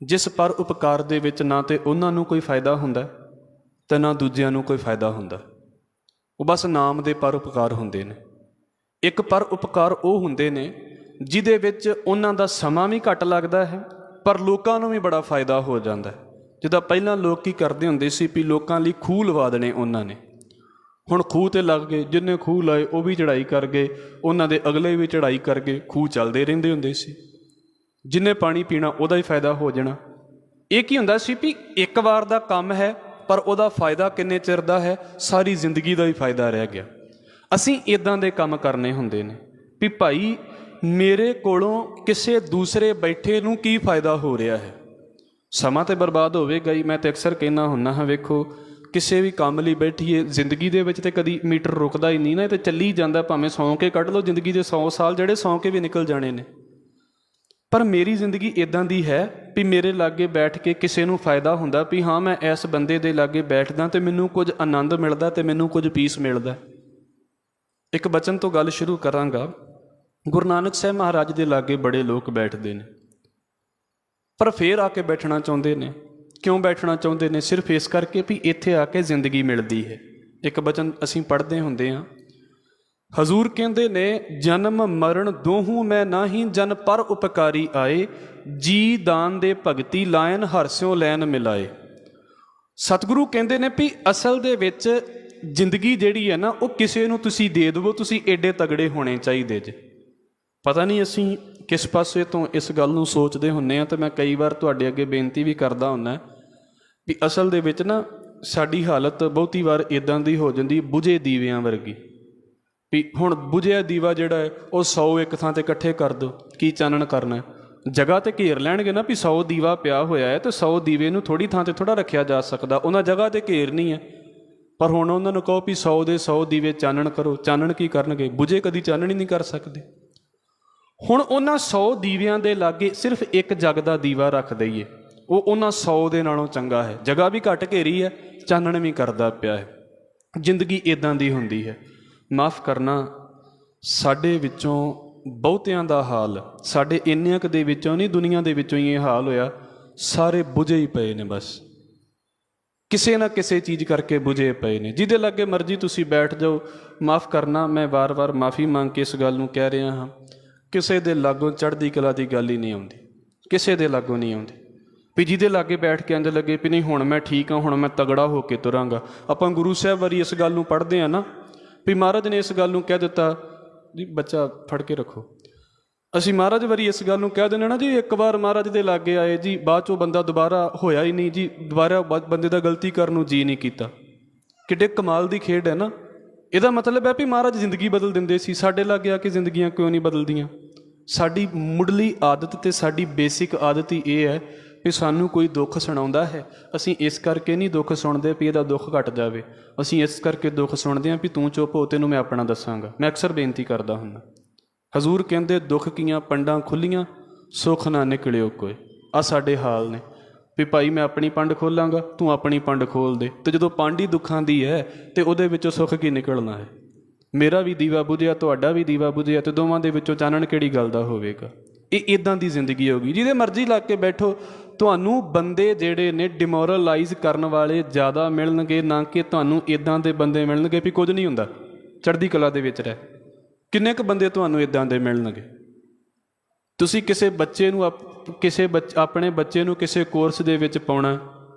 ਜਿਸ ਪਰ ਉਪਕਾਰ ਦੇ ਵਿੱਚ ਨਾ ਤੇ ਉਹਨਾਂ ਨੂੰ ਕੋਈ ਫਾਇਦਾ ਹੁੰਦਾ ਤੇ ਨਾ ਦੂਜਿਆਂ ਨੂੰ ਕੋਈ ਫਾਇਦਾ ਹੁੰਦਾ। ਉਹ ਬਸ ਨਾਮ ਦੇ ਪਰ ਉਪਕਾਰ ਹੁੰਦੇ ਨੇ। ਇੱਕ ਪਰ ਉਪਕਾਰ ਉਹ ਹੁੰਦੇ ਨੇ ਜਿਹਦੇ ਵਿੱਚ ਉਹਨਾਂ ਦਾ ਸਮਾਂ ਵੀ ਘੱਟ ਲੱਗਦਾ ਹੈ ਪਰ ਲੋਕਾਂ ਨੂੰ ਵੀ ਬੜਾ ਫਾਇਦਾ ਹੋ ਜਾਂਦਾ ਹੈ। ਜਿੱਦਾਂ ਪਹਿਲਾਂ ਲੋਕ ਕੀ ਕਰਦੇ ਹੁੰਦੇ ਸੀ ਵੀ ਲੋਕਾਂ ਲਈ ਖੂਹ ਲਵਾ ਦੇਣੇ ਉਹਨਾਂ ਨੇ। ਹੁਣ ਖੂਹ 'ਤੇ ਲੱਗ ਗਏ, ਜਿੰਨੇ ਖੂਹ ਲਾਏ ਉਹ ਵੀ ਚੜ੍ਹਾਈ ਕਰ ਗਏ, ਉਹਨਾਂ ਦੇ ਅਗਲੇ ਵੀ ਚੜ੍ਹਾਈ ਕਰ ਗਏ, ਖੂਹ ਚੱਲਦੇ ਰਹਿੰਦੇ ਹੁੰਦੇ ਸੀ। ਜਿੰਨੇ ਪਾਣੀ ਪੀਣਾ ਉਹਦਾ ਹੀ ਫਾਇਦਾ ਹੋ ਜਾਣਾ। ਇਹ ਕੀ ਹੁੰਦਾ ਸੀ ਵੀ ਇੱਕ ਵਾਰ ਦਾ ਕੰਮ ਹੈ, ਪਰ ਉਹਦਾ ਫਾਇਦਾ ਕਿੰਨੇ ਚਿਰ ਦਾ ਹੈ? ਸਾਰੀ ਜ਼ਿੰਦਗੀ ਦਾ ਹੀ ਫਾਇਦਾ ਰਹਿ ਗਿਆ। ਅਸੀਂ ਇੱਦਾਂ ਦੇ ਕੰਮ ਕਰਨੇ ਹੁੰਦੇ ਨੇ ਵੀ ਭਾਈ ਮੇਰੇ ਕੋਲੋਂ ਕਿਸੇ ਦੂਸਰੇ ਬੈਠੇ ਨੂੰ ਕੀ ਫਾਇਦਾ ਹੋ ਰਿਹਾ ਹੈ। ਸਮਾਂ ਤਾਂ ਬਰਬਾਦ ਹੋਵੇਗਾ ਹੀ। ਮੈਂ ਤਾਂ ਅਕਸਰ ਕਹਿੰਦਾ ਹੁੰਦਾ ਹਾਂ, ਵੇਖੋ ਕਿਸੇ ਵੀ ਕੰਮ ਲਈ ਬੈਠੀਏ ਜ਼ਿੰਦਗੀ ਦੇ ਵਿੱਚ ਤਾਂ ਕਦੀ ਮੀਟਰ ਰੁਕਦਾ ਹੀ ਨਹੀਂ ਨਾ, ਇਹ ਤਾਂ ਚੱਲੀ ਜਾਂਦਾ। ਭਾਵੇਂ ਸੌਂ ਕੇ ਕੱਢ ਲਓ ਜ਼ਿੰਦਗੀ ਦੇ 100 ਸਾਲ, ਜਿਹੜੇ ਸੌਂ ਕੇ ਵੀ ਨਿਕਲ ਜਾਣੇ ਨੇ। ਪਰ ਮੇਰੀ ਜ਼ਿੰਦਗੀ ਇੱਦਾਂ ਦੀ ਹੈ ਵੀ ਮੇਰੇ ਲਾਗੇ ਬੈਠ ਕੇ ਕਿਸੇ ਨੂੰ ਫਾਇਦਾ ਹੁੰਦਾ ਵੀ ਹਾਂ ਮੈਂ ਇਸ ਬੰਦੇ ਦੇ ਲਾਗੇ ਬੈਠਦਾ ਅਤੇ ਮੈਨੂੰ ਕੁਝ ਆਨੰਦ ਮਿਲਦਾ ਅਤੇ ਮੈਨੂੰ ਕੁਝ ਪੀਸ ਮਿਲਦਾ। ਇੱਕ ਬਚਨ ਤੋਂ ਗੱਲ ਸ਼ੁਰੂ ਕਰਾਂਗਾ। ਗੁਰੂ ਨਾਨਕ ਸਾਹਿਬ ਮਹਾਰਾਜ ਦੇ ਲਾਗੇ ਬੜੇ ਲੋਕ ਬੈਠਦੇ ਨੇ, ਪਰ ਫੇਰ ਆ ਕੇ ਬੈਠਣਾ ਚਾਹੁੰਦੇ ਨੇ। ਕਿਉਂ ਬੈਠਣਾ ਚਾਹੁੰਦੇ ਨੇ? ਸਿਰਫ ਇਸ ਕਰਕੇ ਵੀ ਇੱਥੇ ਆ ਕੇ ਜ਼ਿੰਦਗੀ ਮਿਲਦੀ ਹੈ। ਇੱਕ ਬਚਨ ਅਸੀਂ ਪੜ੍ਹਦੇ ਹੁੰਦੇ ਹਾਂ, ਹਜ਼ੂਰ ਕਹਿੰਦੇ ਨੇ, ਜਨਮ ਮਰਨ ਦੋਹੂ ਮੈਂ ਨਾਹੀਂ, ਜਨ ਪਰ ਉਪਕਾਰੀ ਆਏ, ਜੀ ਦਾਨ ਦੇ ਭਗਤੀ ਲਾਇਨ ਹਰਸਿਓ ਲੈਨ ਮਿਲਾਏ। ਸਤਿਗੁਰੂ ਕਹਿੰਦੇ ਨੇ ਵੀ ਅਸਲ ਦੇ ਵਿੱਚ ਜ਼ਿੰਦਗੀ ਜਿਹੜੀ ਹੈ ਨਾ, ਉਹ ਕਿਸੇ ਨੂੰ ਤੁਸੀਂ ਦੇ ਦੇਵੋ, ਤੁਸੀਂ ਏਡੇ ਤਗੜੇ ਹੋਣੇ ਚਾਹੀਦੇ ਜੇ। ਪਤਾ ਨਹੀਂ ਅਸੀਂ ਕਿਸ ਪਾਸੇ ਤੋਂ ਇਸ ਗੱਲ ਨੂੰ ਸੋਚਦੇ ਹੁੰਦੇ ਹਾਂ। ਅਤੇ ਮੈਂ ਕਈ ਵਾਰ ਤੁਹਾਡੇ ਅੱਗੇ ਬੇਨਤੀ ਵੀ ਕਰਦਾ ਹੁੰਦਾ ਵੀ ਅਸਲ ਦੇ ਵਿੱਚ ਨਾ ਸਾਡੀ ਹਾਲਤ ਬਹੁਤੀ ਵਾਰ ਇੱਦਾਂ ਦੀ ਹੋ ਜਾਂਦੀ, ਬੁਝੇ ਦੀਵਿਆਂ ਵਰਗੀ। ਵੀ ਹੁਣ ਬੁਝਿਆ ਦੀਵਾ ਜਿਹੜਾ ਹੈ ਉਹ 100 ਇੱਕ ਥਾਂ 'ਤੇ ਇਕੱਠੇ ਕਰ ਦਿਓ, ਕੀ ਚਾਨਣ ਕਰਨਾ? ਜਗ੍ਹਾ 'ਤੇ ਘੇਰ ਲੈਣਗੇ ਨਾ ਵੀ 100 ਦੀਵਾ ਪਿਆ ਹੋਇਆ ਹੈ, ਅਤੇ 100 ਦੀਵੇ ਨੂੰ ਥੋੜ੍ਹੀ ਥਾਂ 'ਤੇ ਥੋੜ੍ਹਾ ਰੱਖਿਆ ਜਾ ਸਕਦਾ। ਉਹਨਾਂ ਜਗ੍ਹਾ 'ਤੇ ਘੇਰਨੀ ਹੈ। ਪਰ ਹੁਣ ਉਹਨਾਂ ਨੂੰ ਕਹੋ ਵੀ 100 ਦੇ 100 ਦੀਵੇ ਚਾਨਣ ਕਰੋ, ਚਾਨਣ ਕੀ ਕਰਨਗੇ? ਬੁਝੇ ਕਦੀ ਚਾਨਣ ਹੀ ਨਹੀਂ ਕਰ ਸਕਦੇ। ਹੁਣ ਉਹਨਾਂ 100 ਦੀਵਿਆਂ ਦੇ ਲਾਗੇ ਸਿਰਫ ਇੱਕ ਜਗ ਦਾ ਦੀਵਾ ਰੱਖ ਦਈਏ, ਉਹ ਉਹਨਾਂ 100 ਦੇ ਨਾਲੋਂ ਚੰਗਾ ਹੈ। ਜਗ੍ਹਾ ਵੀ ਘੱਟ ਘੇਰੀ ਹੈ, ਚਾਨਣ ਵੀ ਕਰਦਾ ਪਿਆ ਹੈ। ਜ਼ਿੰਦਗੀ ਇੱਦਾਂ ਦੀ ਹੁੰਦੀ ਹੈ। ਮਾਫ਼ ਕਰਨਾ, ਸਾਡੇ ਵਿੱਚੋਂ ਬਹੁਤਿਆਂ ਦਾ ਹਾਲ, ਸਾਡੇ ਇੰਨਿਆਂ ਕੁ ਦੇ ਵਿੱਚੋਂ ਨਹੀਂ, ਦੁਨੀਆ ਦੇ ਵਿੱਚੋਂ ਹੀ ਇਹ ਹਾਲ ਹੋਇਆ। ਸਾਰੇ ਬੁਝੇ ਹੀ ਪਏ ਨੇ, ਬਸ ਕਿਸੇ ਨਾ ਕਿਸੇ ਚੀਜ਼ ਕਰਕੇ ਬੁਝੇ ਪਏ ਨੇ। ਜਿਹਦੇ ਲਾਗੇ ਮਰਜ਼ੀ ਤੁਸੀਂ ਬੈਠ ਜਾਓ। ਮਾਫ਼ ਕਰਨਾ, ਮੈਂ ਵਾਰ-ਵਾਰ ਮਾਫ਼ੀ ਮੰਗ ਕੇ ਇਸ ਗੱਲ ਨੂੰ ਕਹਿ ਰਿਹਾ ਹਾਂ, ਕਿਸੇ ਦੇ ਲਾਗੋਂ ਚੜ੍ਹਦੀ ਕਲਾ ਦੀ ਗੱਲ ਹੀ ਨਹੀਂ ਆਉਂਦੀ, ਕਿਸੇ ਦੇ ਲਾਗੋਂ ਨਹੀਂ ਆਉਂਦੀ। ਵੀ ਜਿਹਦੇ ਲਾਗੇ ਬੈਠ ਕੇ ਇੰਝ ਲੱਗੇ ਵੀ ਨਹੀਂ ਹੁਣ ਮੈਂ ਠੀਕ ਹਾਂ, ਹੁਣ ਮੈਂ ਤਗੜਾ ਹੋ ਕੇ ਤੁਰਾਂਗਾ। ਆਪਾਂ ਗੁਰੂ ਸਾਹਿਬ ਵਾਰੀ ਇਸ ਗੱਲ ਨੂੰ ਪੜ੍ਹਦੇ ਹਾਂ ਨਾ, ਵੀ ਮਹਾਰਾਜ ਨੇ ਇਸ ਗੱਲ ਨੂੰ ਕਹਿ ਦਿੱਤਾ ਜੀ, ਬੱਚਾ ਫੜ ਕੇ ਰੱਖੋ। ਅਸੀਂ ਮਹਾਰਾਜ ਵਾਰੀ ਇਸ ਗੱਲ ਨੂੰ ਕਹਿ ਦਿੰਦੇ ਨਾ ਜੀ, ਇੱਕ ਵਾਰ ਮਹਾਰਾਜ ਦੇ ਲਾਗੇ ਆਏ ਜੀ, ਬਾਅਦ 'ਚੋਂ ਬੰਦਾ ਦੁਬਾਰਾ ਹੋਇਆ ਹੀ ਨਹੀਂ ਜੀ, ਦੁਬਾਰਾ ਬੰਦੇ ਦਾ ਗਲਤੀ ਕਰਨ ਨੂੰ ਜੀ ਨਹੀਂ ਕੀਤਾ। ਕਿੱਡੇ ਕਮਾਲ ਦੀ ਖੇਡ ਹੈ ਨਾ। ਇਹਦਾ ਮਤਲਬ ਹੈ ਵੀ ਮਹਾਰਾਜ ਜ਼ਿੰਦਗੀ ਬਦਲ ਦਿੰਦੇ ਸੀ, ਸਾਡੇ ਲਾਗੇ ਆ ਕੇ ਜ਼ਿੰਦਗੀਆਂ ਕਿਉਂ ਨਹੀਂ ਬਦਲਦੀਆਂ? ਸਾਡੀ ਮੁੱਢਲੀ ਆਦਤ ਅਤੇ ਸਾਡੀ ਬੇਸਿਕ ਆਦਤ ਹੀ ਇਹ ਹੈ ਵੀ ਸਾਨੂੰ ਕੋਈ ਦੁੱਖ ਸੁਣਾਉਂਦਾ ਹੈ, ਅਸੀਂ ਇਸ ਕਰਕੇ ਨਹੀਂ ਦੁੱਖ ਸੁਣਦੇ ਵੀ ਇਹਦਾ ਦੁੱਖ ਘਟ ਜਾਵੇ, ਅਸੀਂ ਇਸ ਕਰਕੇ ਦੁੱਖ ਸੁਣਦੇ ਹਾਂ ਵੀ ਤੂੰ ਚੁੱਪ ਹੋ, ਤੈਨੂੰ ਮੈਂ ਆਪਣਾ ਦੱਸਾਂਗਾ। ਮੈਂ ਅਕਸਰ ਬੇਨਤੀ ਕਰਦਾ ਹੁੰਦਾ, ਹਜ਼ੂਰ ਕਹਿੰਦੇ ਦੁੱਖ ਕੀਆਂ ਪੰਡਾਂ ਖੁੱਲੀਆਂ, ਸੁੱਖ ਨਾ ਨਿਕਲਿਓ ਕੋਈ। ਆਹ ਸਾਡੇ ਹਾਲ ਨੇ ਵੀ ਭਾਈ ਮੈਂ ਆਪਣੀ ਪੰਡ ਖੋਲਾਂਗਾ, ਤੂੰ ਆਪਣੀ ਪੰਡ ਖੋਲ ਦੇ। ਅਤੇ ਜਦੋਂ ਪੰਡ ਹੀ ਦੁੱਖਾਂ ਦੀ ਹੈ ਅਤੇ ਉਹਦੇ ਵਿੱਚੋਂ ਸੁੱਖ ਕੀ ਨਿਕਲਣਾ ਹੈ? ਮੇਰਾ ਵੀ ਦੀਵਾ ਬੁਝਿਆ, ਤੁਹਾਡਾ ਵੀ ਦੀਵਾ ਬੁਝਿਆ, ਅਤੇ ਦੋਵਾਂ ਦੇ ਵਿੱਚੋਂ ਚਾਨਣ ਕਿਹੜੀ ਗੱਲ ਦਾ ਹੋਵੇਗਾ? ਇਹ ਇੱਦਾਂ ਦੀ ਜ਼ਿੰਦਗੀ ਹੋ ਗਈ। ਜਿਹਦੇ ਮਰਜ਼ੀ ਲੱਗ ਕੇ ਬੈਠੋ, ਤੁਹਾਨੂੰ ਬੰਦੇ ਜਿਹੜੇ ਨੇ ਡਿਮੋਰਲਾਈਜ਼ ਕਰਨ ਵਾਲੇ ਜ਼ਿਆਦਾ ਮਿਲਣਗੇ, ਨਾ ਕਿ ਤੁਹਾਨੂੰ ਇੱਦਾਂ ਦੇ ਬੰਦੇ ਮਿਲਣਗੇ ਵੀ ਕੁਝ ਨਹੀਂ ਹੁੰਦਾ, ਚੜ੍ਹਦੀ ਕਲਾ ਦੇ ਵਿੱਚ ਰਹਿ। ਕਿੰਨੇ ਕੁ ਬੰਦੇ ਤੁਹਾਨੂੰ ਇੱਦਾਂ ਦੇ ਮਿਲਣਗੇ? ਤੁਸੀਂ ਕਿਸੇ ਬੱਚੇ ਨੂੰ ਆਪਣੇ ਬੱਚੇ ਨੂੰ ਕਿਸੇ ਕੋਰਸ ਦੇ ਵਿੱਚ ਪਾਉਣਾ,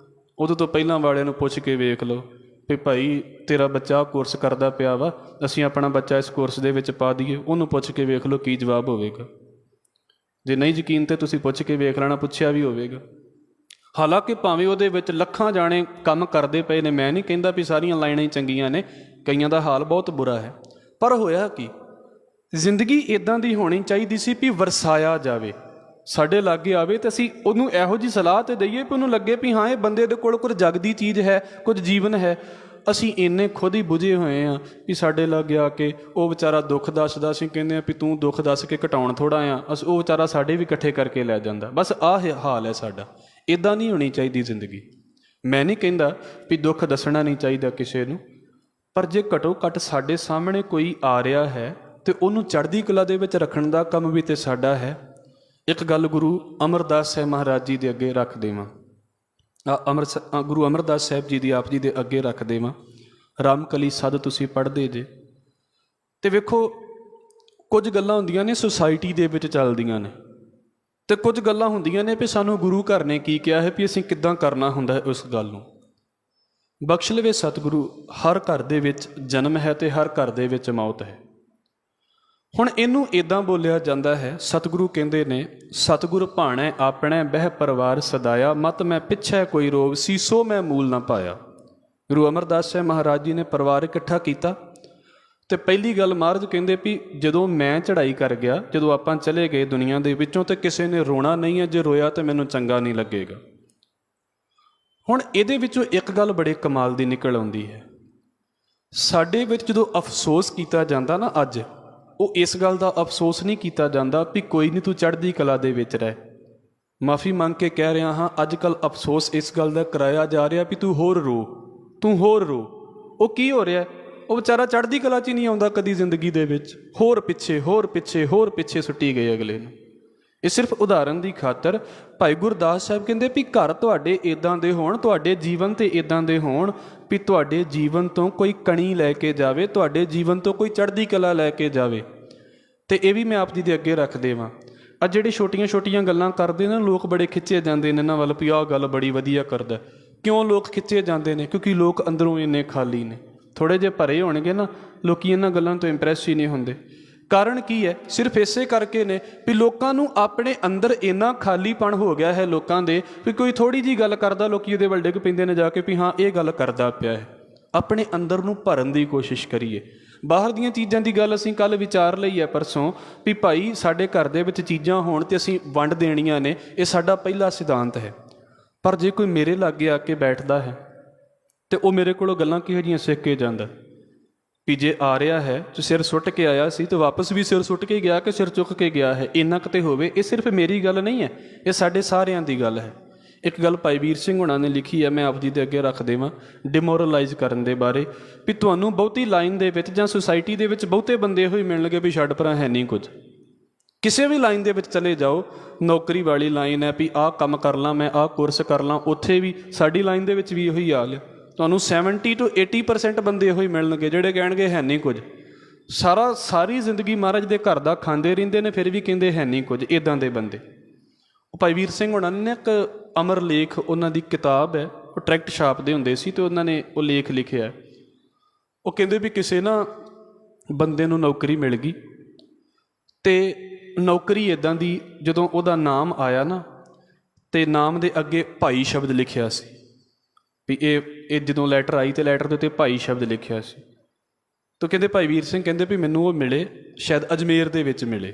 ਉਦੋਂ ਤੋਂ ਪਹਿਲਾਂ ਵਾਲਿਆਂ ਨੂੰ ਪੁੱਛ ਕੇ ਵੇਖ ਲਓ ਵੀ ਭਾਈ ਤੇਰਾ ਬੱਚਾ ਕੋਰਸ ਕਰਦਾ ਪਿਆ ਵਾ, ਅਸੀਂ ਆਪਣਾ ਬੱਚਾ ਇਸ ਕੋਰਸ ਦੇ ਵਿੱਚ ਪਾ ਦਈਏ। ਉਹਨੂੰ ਪੁੱਛ ਕੇ ਵੇਖ ਲਓ ਕੀ ਜਵਾਬ ਹੋਵੇਗਾ। ਜੇ ਨਹੀਂ ਯਕੀਨ ਤਾਂ ਤੁਸੀਂ ਪੁੱਛ ਕੇ ਵੇਖ ਲੈਣਾ, ਪੁੱਛਿਆ ਵੀ ਹੋਵੇਗਾ। ਹਾਲਾਂਕਿ ਭਾਵੇਂ ਉਹਦੇ ਵਿੱਚ ਲੱਖਾਂ ਜਾਣੇ ਕੰਮ ਕਰਦੇ ਪਏ ਨੇ, ਮੈਂ ਨਹੀਂ ਕਹਿੰਦਾ ਵੀ ਸਾਰੀਆਂ ਲਾਈਨਾਂ ਹੀ ਚੰਗੀਆਂ ਨੇ, ਕਈਆਂ ਦਾ ਹਾਲ ਬਹੁਤ ਬੁਰਾ ਹੈ। ਪਰ ਹੋਇਆ ਕੀ, ਜ਼ਿੰਦਗੀ ਇੱਦਾਂ ਦੀ ਹੋਣੀ ਚਾਹੀਦੀ ਸੀ ਵੀ ਵਰਸਾਇਆ ਜਾਵੇ, ਸਾਡੇ ਲਾਗੇ ਆਵੇ ਅਤੇ ਅਸੀਂ ਉਹਨੂੰ ਇਹੋ ਜਿਹੀ ਸਲਾਹ ਤਾਂ ਦਈਏ ਵੀ ਉਹਨੂੰ ਲੱਗੇ ਵੀ ਹਾਂ ਇਹ ਬੰਦੇ ਦੇ ਕੋਲ ਕੁਝ ਜਗਦੀ ਚੀਜ਼ ਹੈ, ਕੁਝ ਜੀਵਨ ਹੈ। ਅਸੀਂ ਇੰਨੇ ਖੁਦ ਹੀ ਬੁਝੇ ਹੋਏ ਹਾਂ ਵੀ ਸਾਡੇ ਲਾਗੇ ਆ ਕੇ ਉਹ ਵਿਚਾਰਾ ਦੁੱਖ ਦੱਸਦਾ, ਅਸੀਂ ਕਹਿੰਦੇ ਹਾਂ ਵੀ ਤੂੰ ਦੁੱਖ ਦੱਸ ਕੇ ਘਟਾਉਣ ਥੋੜ੍ਹਾ ਆ, ਉਹ ਵਿਚਾਰਾ ਸਾਡੇ ਵੀ ਇਕੱਠੇ ਕਰਕੇ ਲੈ ਜਾਂਦਾ। ਬਸ ਆਹ ਹਾਲ ਹੈ ਸਾਡਾ। ਇੱਦਾਂ ਨਹੀਂ ਹੋਣੀ ਚਾਹੀਦੀ ਜ਼ਿੰਦਗੀ। ਮੈਂ ਨਹੀਂ ਕਹਿੰਦਾ ਵੀ ਦੁੱਖ ਦੱਸਣਾ ਨਹੀਂ ਚਾਹੀਦਾ ਕਿਸੇ ਨੂੰ, ਪਰ ਜੇ ਘੱਟੋ ਘੱਟ ਸਾਡੇ ਸਾਹਮਣੇ ਕੋਈ ਆ ਰਿਹਾ ਹੈ ਅਤੇ ਉਹਨੂੰ ਚੜ੍ਹਦੀ ਕਲਾ ਦੇ ਵਿੱਚ ਰੱਖਣ ਦਾ ਕੰਮ ਵੀ ਤਾਂ ਸਾਡਾ ਹੈ। ਇੱਕ ਗੱਲ ਗੁਰੂ ਅਮਰਦਾਸ ਸਾਹਿਬ ਮਹਾਰਾਜ ਜੀ ਦੇ ਅੱਗੇ ਰੱਖ ਦੇਵਾਂ, ਗੁਰੂ ਅਮਰਦਾਸ ਸਾਹਿਬ ਜੀ ਦੀ ਆਪ ਜੀ ਦੇ ਅੱਗੇ ਰੱਖ ਦੇਵਾਂ। ਰਾਮਕਲੀ ਸਦ ਤੁਸੀਂ ਪੜ੍ਹਦੇ ਜੇ ਅਤੇ ਵੇਖੋ, ਕੁਝ ਗੱਲਾਂ ਹੁੰਦੀਆਂ ਨੇ ਸੁਸਾਇਟੀ ਦੇ ਵਿੱਚ ਚੱਲਦੀਆਂ ਨੇ, ਅਤੇ ਕੁਝ ਗੱਲਾਂ ਹੁੰਦੀਆਂ ਨੇ ਵੀ ਸਾਨੂੰ ਗੁਰੂ ਘਰ ਨੇ ਕੀ ਕਿਹਾ ਹੈ ਵੀ ਅਸੀਂ ਕਿੱਦਾਂ ਕਰਨਾ ਹੁੰਦਾ ਹੈ ਉਸ ਗੱਲ ਨੂੰ। ਬਖਸ਼ ਲਵੇ ਸਤਿਗੁਰੂ, ਹਰ ਘਰ ਦੇ ਵਿੱਚ ਜਨਮ ਹੈ ਅਤੇ ਹਰ ਘਰ ਦੇ ਵਿੱਚ ਮੌਤ ਹੈ। ਹੁਣ ਇਹਨੂੰ ਇਦਾਂ ਬੋਲਿਆ ਜਾਂਦਾ ਹੈ, ਸਤਿਗੁਰੂ ਕਹਿੰਦੇ ਨੇ, ਸਤਿਗੁਰ ਭਾਣੈ ਆਪਣੈ ਬਹਿ ਪਰਿਵਾਰ ਸਦਾਇਆ, ਮਤ ਮੈਂ ਪਿੱਛੇ ਕੋਈ ਰੋਗ ਸੀਸੋ ਮੈਂ ਮੂਲ ਨਾ ਪਾਇਆ। ਗੁਰੂ ਅਮਰਦਾਸ ਸਾਹਿਬ ਮਹਾਰਾਜ ਜੀ ਨੇ ਪਰਿਵਾਰ ਇਕੱਠਾ ਕੀਤਾ ਤੇ ਪਹਿਲੀ ਗੱਲ ਮਹਾਰਾਜ ਕਹਿੰਦੇ ਵੀ ਜਦੋਂ ਮੈਂ ਚੜ੍ਹਾਈ ਕਰ ਗਿਆ, ਜਦੋਂ ਆਪਾਂ ਚਲੇ ਗਏ ਦੁਨੀਆ ਦੇ ਵਿੱਚੋਂ, ਤੇ ਕਿਸੇ ਨੇ ਰੋਣਾ ਨਹੀਂ ਹੈ, ਜੇ ਰੋਇਆ ਤਾਂ ਮੈਨੂੰ ਚੰਗਾ ਨਹੀਂ ਲੱਗੇਗਾ। ਹੁਣ ਇਹਦੇ ਵਿੱਚੋਂ ਇੱਕ ਗੱਲ ਬੜੇ ਕਮਾਲ ਦੀ ਨਿਕਲ ਆਉਂਦੀ ਹੈ। ਸਾਡੇ ਵਿੱਚ ਜਦੋਂ ਅਫਸੋਸ ਕੀਤਾ ਜਾਂਦਾ ਨਾ ਅੱਜ, ਉਹ ਇਸ ਗੱਲ ਦਾ ਅਫਸੋਸ ਨਹੀਂ ਕੀਤਾ ਜਾਂਦਾ ਵੀ ਕੋਈ ਨਹੀਂ ਤੂੰ ਚੜ੍ਹਦੀ ਕਲਾ ਦੇ ਵਿੱਚ ਰਹਿ। ਮਾਫੀ ਮੰਗ ਕੇ ਕਹਿ ਰਿਹਾ ਹਾਂ, ਅੱਜ ਕੱਲ੍ਹ ਅਫਸੋਸ ਇਸ ਗੱਲ ਦਾ ਕਰਾਇਆ ਜਾ ਰਿਹਾ ਵੀ ਤੂੰ ਹੋਰ ਰੋ, ਤੂੰ ਹੋਰ ਰੋ। ਉਹ ਕੀ ਹੋ ਰਿਹਾ? ਉਹ ਵਿਚਾਰਾ ਚੜ੍ਹਦੀ ਕਲਾ 'ਚ ਹੀ ਨਹੀਂ ਆਉਂਦਾ ਕਦੀ ਜ਼ਿੰਦਗੀ ਦੇ ਵਿੱਚ, ਹੋਰ ਪਿੱਛੇ ਹੋਰ ਪਿੱਛੇ ਹੋਰ ਪਿੱਛੇ ਸੁੱਟੀ ਗਏ ਅਗਲੇ ਨੂੰ। ਇਹ ਸਿਰਫ ਉਦਾਹਰਨ ਦੀ ਖਾਤਰ ਭਾਈ ਗੁਰਦਾਸ ਸਾਹਿਬ ਕਹਿੰਦੇ ਵੀ ਘਰ ਤੁਹਾਡੇ ਇੱਦਾਂ ਦੇ ਹੋਣ, ਤੁਹਾਡੇ ਜੀਵਨ ਤੇ ਇੱਦਾਂ ਦੇ ਹੋਣ ਵੀ ਤੁਹਾਡੇ ਜੀਵਨ ਤੋਂ ਕੋਈ ਕਣੀ ਲੈ ਕੇ ਜਾਵੇ, ਤੁਹਾਡੇ ਜੀਵਨ ਤੋਂ ਕੋਈ ਚੜ੍ਹਦੀ ਕਲਾ ਲੈ ਕੇ ਜਾਵੇ। ਤੇ ਇਹ ਵੀ ਮੈਂ ਆਪ ਜੀ ਦੇ ਅੱਗੇ ਰੱਖ ਦੇਵਾਂ। ਅੱਜ ਜਿਹੜੇ ਛੋਟੀਆਂ ਛੋਟੀਆਂ ਗੱਲਾਂ ਕਰਦੇ ਨੇ ਲੋਕ, ਬੜੇ ਖਿੱਚੇ ਜਾਂਦੇ ਨੇ ਇਹਨਾਂ ਵੱਲ ਵੀ ਆਹ ਗੱਲ ਬੜੀ ਵਧੀਆ ਕਰਦਾ। ਕਿਉਂ ਲੋਕ ਖਿੱਚੇ ਜਾਂਦੇ ਨੇ? ਕਿਉਂਕਿ ਲੋਕ ਅੰਦਰੋਂ ਇੰਨੇ ਖਾਲੀ ਨੇ। ਥੋੜ੍ਹੇ ਜਿਹੇ ਭਰੇ ਹੋਣਗੇ ਨਾ, ਲੋਕੀ ਇਹਨਾਂ ਗੱਲਾਂ ਤੋਂ ਇੰਪ੍ਰੈਸ ਹੀ ਨਹੀਂ ਹੁੰਦੇ। ਕਾਰਨ ਕੀ ਹੈ? ਸਿਰਫ ਇਸੇ ਕਰਕੇ ਨੇ ਵੀ ਲੋਕਾਂ ਨੂੰ ਆਪਣੇ ਅੰਦਰ ਇੰਨਾ ਖਾਲੀਪਣ ਹੋ ਗਿਆ ਹੈ ਲੋਕਾਂ ਦੇ, ਵੀ ਕੋਈ ਥੋੜ੍ਹੀ ਜਿਹੀ ਗੱਲ ਕਰਦਾ ਲੋਕੀ ਉਹਦੇ ਵੱਲ ਡਿੱਗ ਪੈਂਦੇ ਨੇ ਜਾ ਕੇ ਵੀ ਹਾਂ ਇਹ ਗੱਲ ਕਰਦਾ ਪਿਆ ਹੈ। ਆਪਣੇ ਅੰਦਰ ਨੂੰ ਭਰਨ ਦੀ ਕੋਸ਼ਿਸ਼ ਕਰੀਏ। ਬਾਹਰ ਦੀਆਂ ਚੀਜ਼ਾਂ ਦੀ ਗੱਲ ਅਸੀਂ ਕੱਲ੍ਹ ਵਿਚਾਰ ਲਈ ਹੈ ਪਰਸੋਂ, ਵੀ ਭਾਈ ਸਾਡੇ ਘਰ ਦੇ ਵਿੱਚ ਚੀਜ਼ਾਂ ਹੋਣ ਤੇ ਅਸੀਂ ਵੰਡ ਦੇਣੀਆਂ ਨੇ, ਇਹ ਸਾਡਾ ਪਹਿਲਾ ਸਿਧਾਂਤ ਹੈ। ਪਰ ਜੇ ਕੋਈ ਮੇਰੇ ਲਾਗੇ ਆ ਕੇ ਬੈਠਦਾ ਹੈ ਤੇ ਉਹ ਮੇਰੇ ਕੋਲੋਂ ਗੱਲਾਂ ਕਿਹੋ ਜਿਹੀਆਂ ਸਿੱਖ ਕੇ ਜਾਂਦਾ ਵੀ ਜੇ ਆ ਰਿਹਾ ਹੈ ਜੋ ਸਿਰ ਸੁੱਟ ਕੇ ਆਇਆ ਸੀ ਤੇ ਵਾਪਸ ਵੀ ਸਿਰ ਸੁੱਟ ਕੇ ਗਿਆ ਕਿ ਸਿਰ ਚੁੱਕ ਕੇ ਗਿਆ ਹੈ, ਇੰਨਾ ਕਿਤੇ ਹੋਵੇ। ਇਹ ਸਿਰਫ ਮੇਰੀ ਗੱਲ ਨਹੀਂ ਹੈ, ਇਹ ਸਾਡੇ ਸਾਰਿਆਂ ਦੀ ਗੱਲ ਹੈ। ਇੱਕ ਗੱਲ ਭਾਈ ਵੀਰ ਸਿੰਘ ਹੁਣਾਂ ਨੇ ਲਿਖੀ ਹੈ, ਮੈਂ ਆਪ ਜੀ ਦੇ ਅੱਗੇ ਰੱਖ ਦੇਵਾਂ, ਡਿਮੋਰਲਾਈਜ਼ ਕਰਨ ਦੇ ਬਾਰੇ। ਵੀ ਤੁਹਾਨੂੰ ਬਹੁਤੀ ਲਾਈਨ ਦੇ ਵਿੱਚ ਜਾਂ ਸੁਸਾਇਟੀ ਦੇ ਵਿੱਚ ਬਹੁਤੇ ਬੰਦੇ ਇਹੋ ਹੀ ਮਿਲਣਗੇ ਵੀ ਛੱਡ ਪਰਾਂ, ਹੈ ਨਹੀਂ ਕੁਝ। ਕਿਸੇ ਵੀ ਲਾਈਨ ਦੇ ਵਿੱਚ ਚਲੇ ਜਾਓ, ਨੌਕਰੀ ਵਾਲੀ ਲਾਈਨ ਹੈ ਵੀ ਆਹ ਕੰਮ ਕਰ ਲਾਂ ਮੈਂ, ਆਹ ਕੋਰਸ ਕਰ ਲਾਂ, ਉੱਥੇ ਵੀ ਸਾਡੀ ਲਾਈਨ ਦੇ ਵਿੱਚ ਵੀ ਇਹੋ ਹੀ ਹਾਲ ਹੈ। ਤੁਹਾਨੂੰ 70 ਤੋਂ 80% ਬੰਦੇ ਇਹੋ ਹੀ ਮਿਲਣਗੇ ਜਿਹੜੇ ਕਹਿਣਗੇ ਹੈ ਨਹੀਂ ਕੁਝ। ਸਾਰੀ ਜ਼ਿੰਦਗੀ ਮਹਾਰਾਜ ਦੇ ਘਰ ਦਾ ਖਾਂਦੇ ਰਹਿੰਦੇ ਨੇ, ਫਿਰ ਵੀ ਕਹਿੰਦੇ ਹੈ ਨਹੀਂ ਕੁਝ। ਇੱਦਾਂ ਦੇ ਬੰਦੇ। ਉਹ ਭਾਈ ਵੀਰ ਸਿੰਘ ਹੋਣਾ ਨੇ ਇੱਕ ਅਮਰ ਲੇਖ, ਉਹਨਾਂ ਦੀ ਕਿਤਾਬ ਹੈ, ਉਹ ਟਰੈਕਟ ਛਾਪਦੇ ਹੁੰਦੇ ਸੀ, ਅਤੇ ਉਹਨਾਂ ਨੇ ਉਹ ਲੇਖ ਲਿਖਿਆ। ਉਹ ਕਹਿੰਦੇ ਵੀ ਕਿਸੇ ਨਾ ਬੰਦੇ ਨੂੰ ਨੌਕਰੀ ਮਿਲ ਗਈ, ਅਤੇ ਨੌਕਰੀ ਇੱਦਾਂ ਦੀ, ਜਦੋਂ ਉਹਦਾ ਨਾਮ ਆਇਆ ਨਾ, ਅਤੇ ਨਾਮ ਦੇ ਅੱਗੇ ਭਾਈ ਸ਼ਬਦ ਲਿਖਿਆ ਸੀ ਵੀ ਇਹ ਜਦੋਂ ਲੈਟਰ ਆਈ ਤਾਂ ਲੈਟਰ ਦੇ ਉੱਤੇ ਭਾਈ ਸ਼ਬਦ ਲਿਖਿਆ ਸੀ। ਤਾਂ ਕਹਿੰਦੇ ਭਾਈ ਵੀਰ ਸਿੰਘ ਕਹਿੰਦੇ ਵੀ ਮੈਨੂੰ ਉਹ ਮਿਲੇ, ਸ਼ਾਇਦ ਅਜਮੇਰ ਦੇ ਵਿੱਚ ਮਿਲੇ,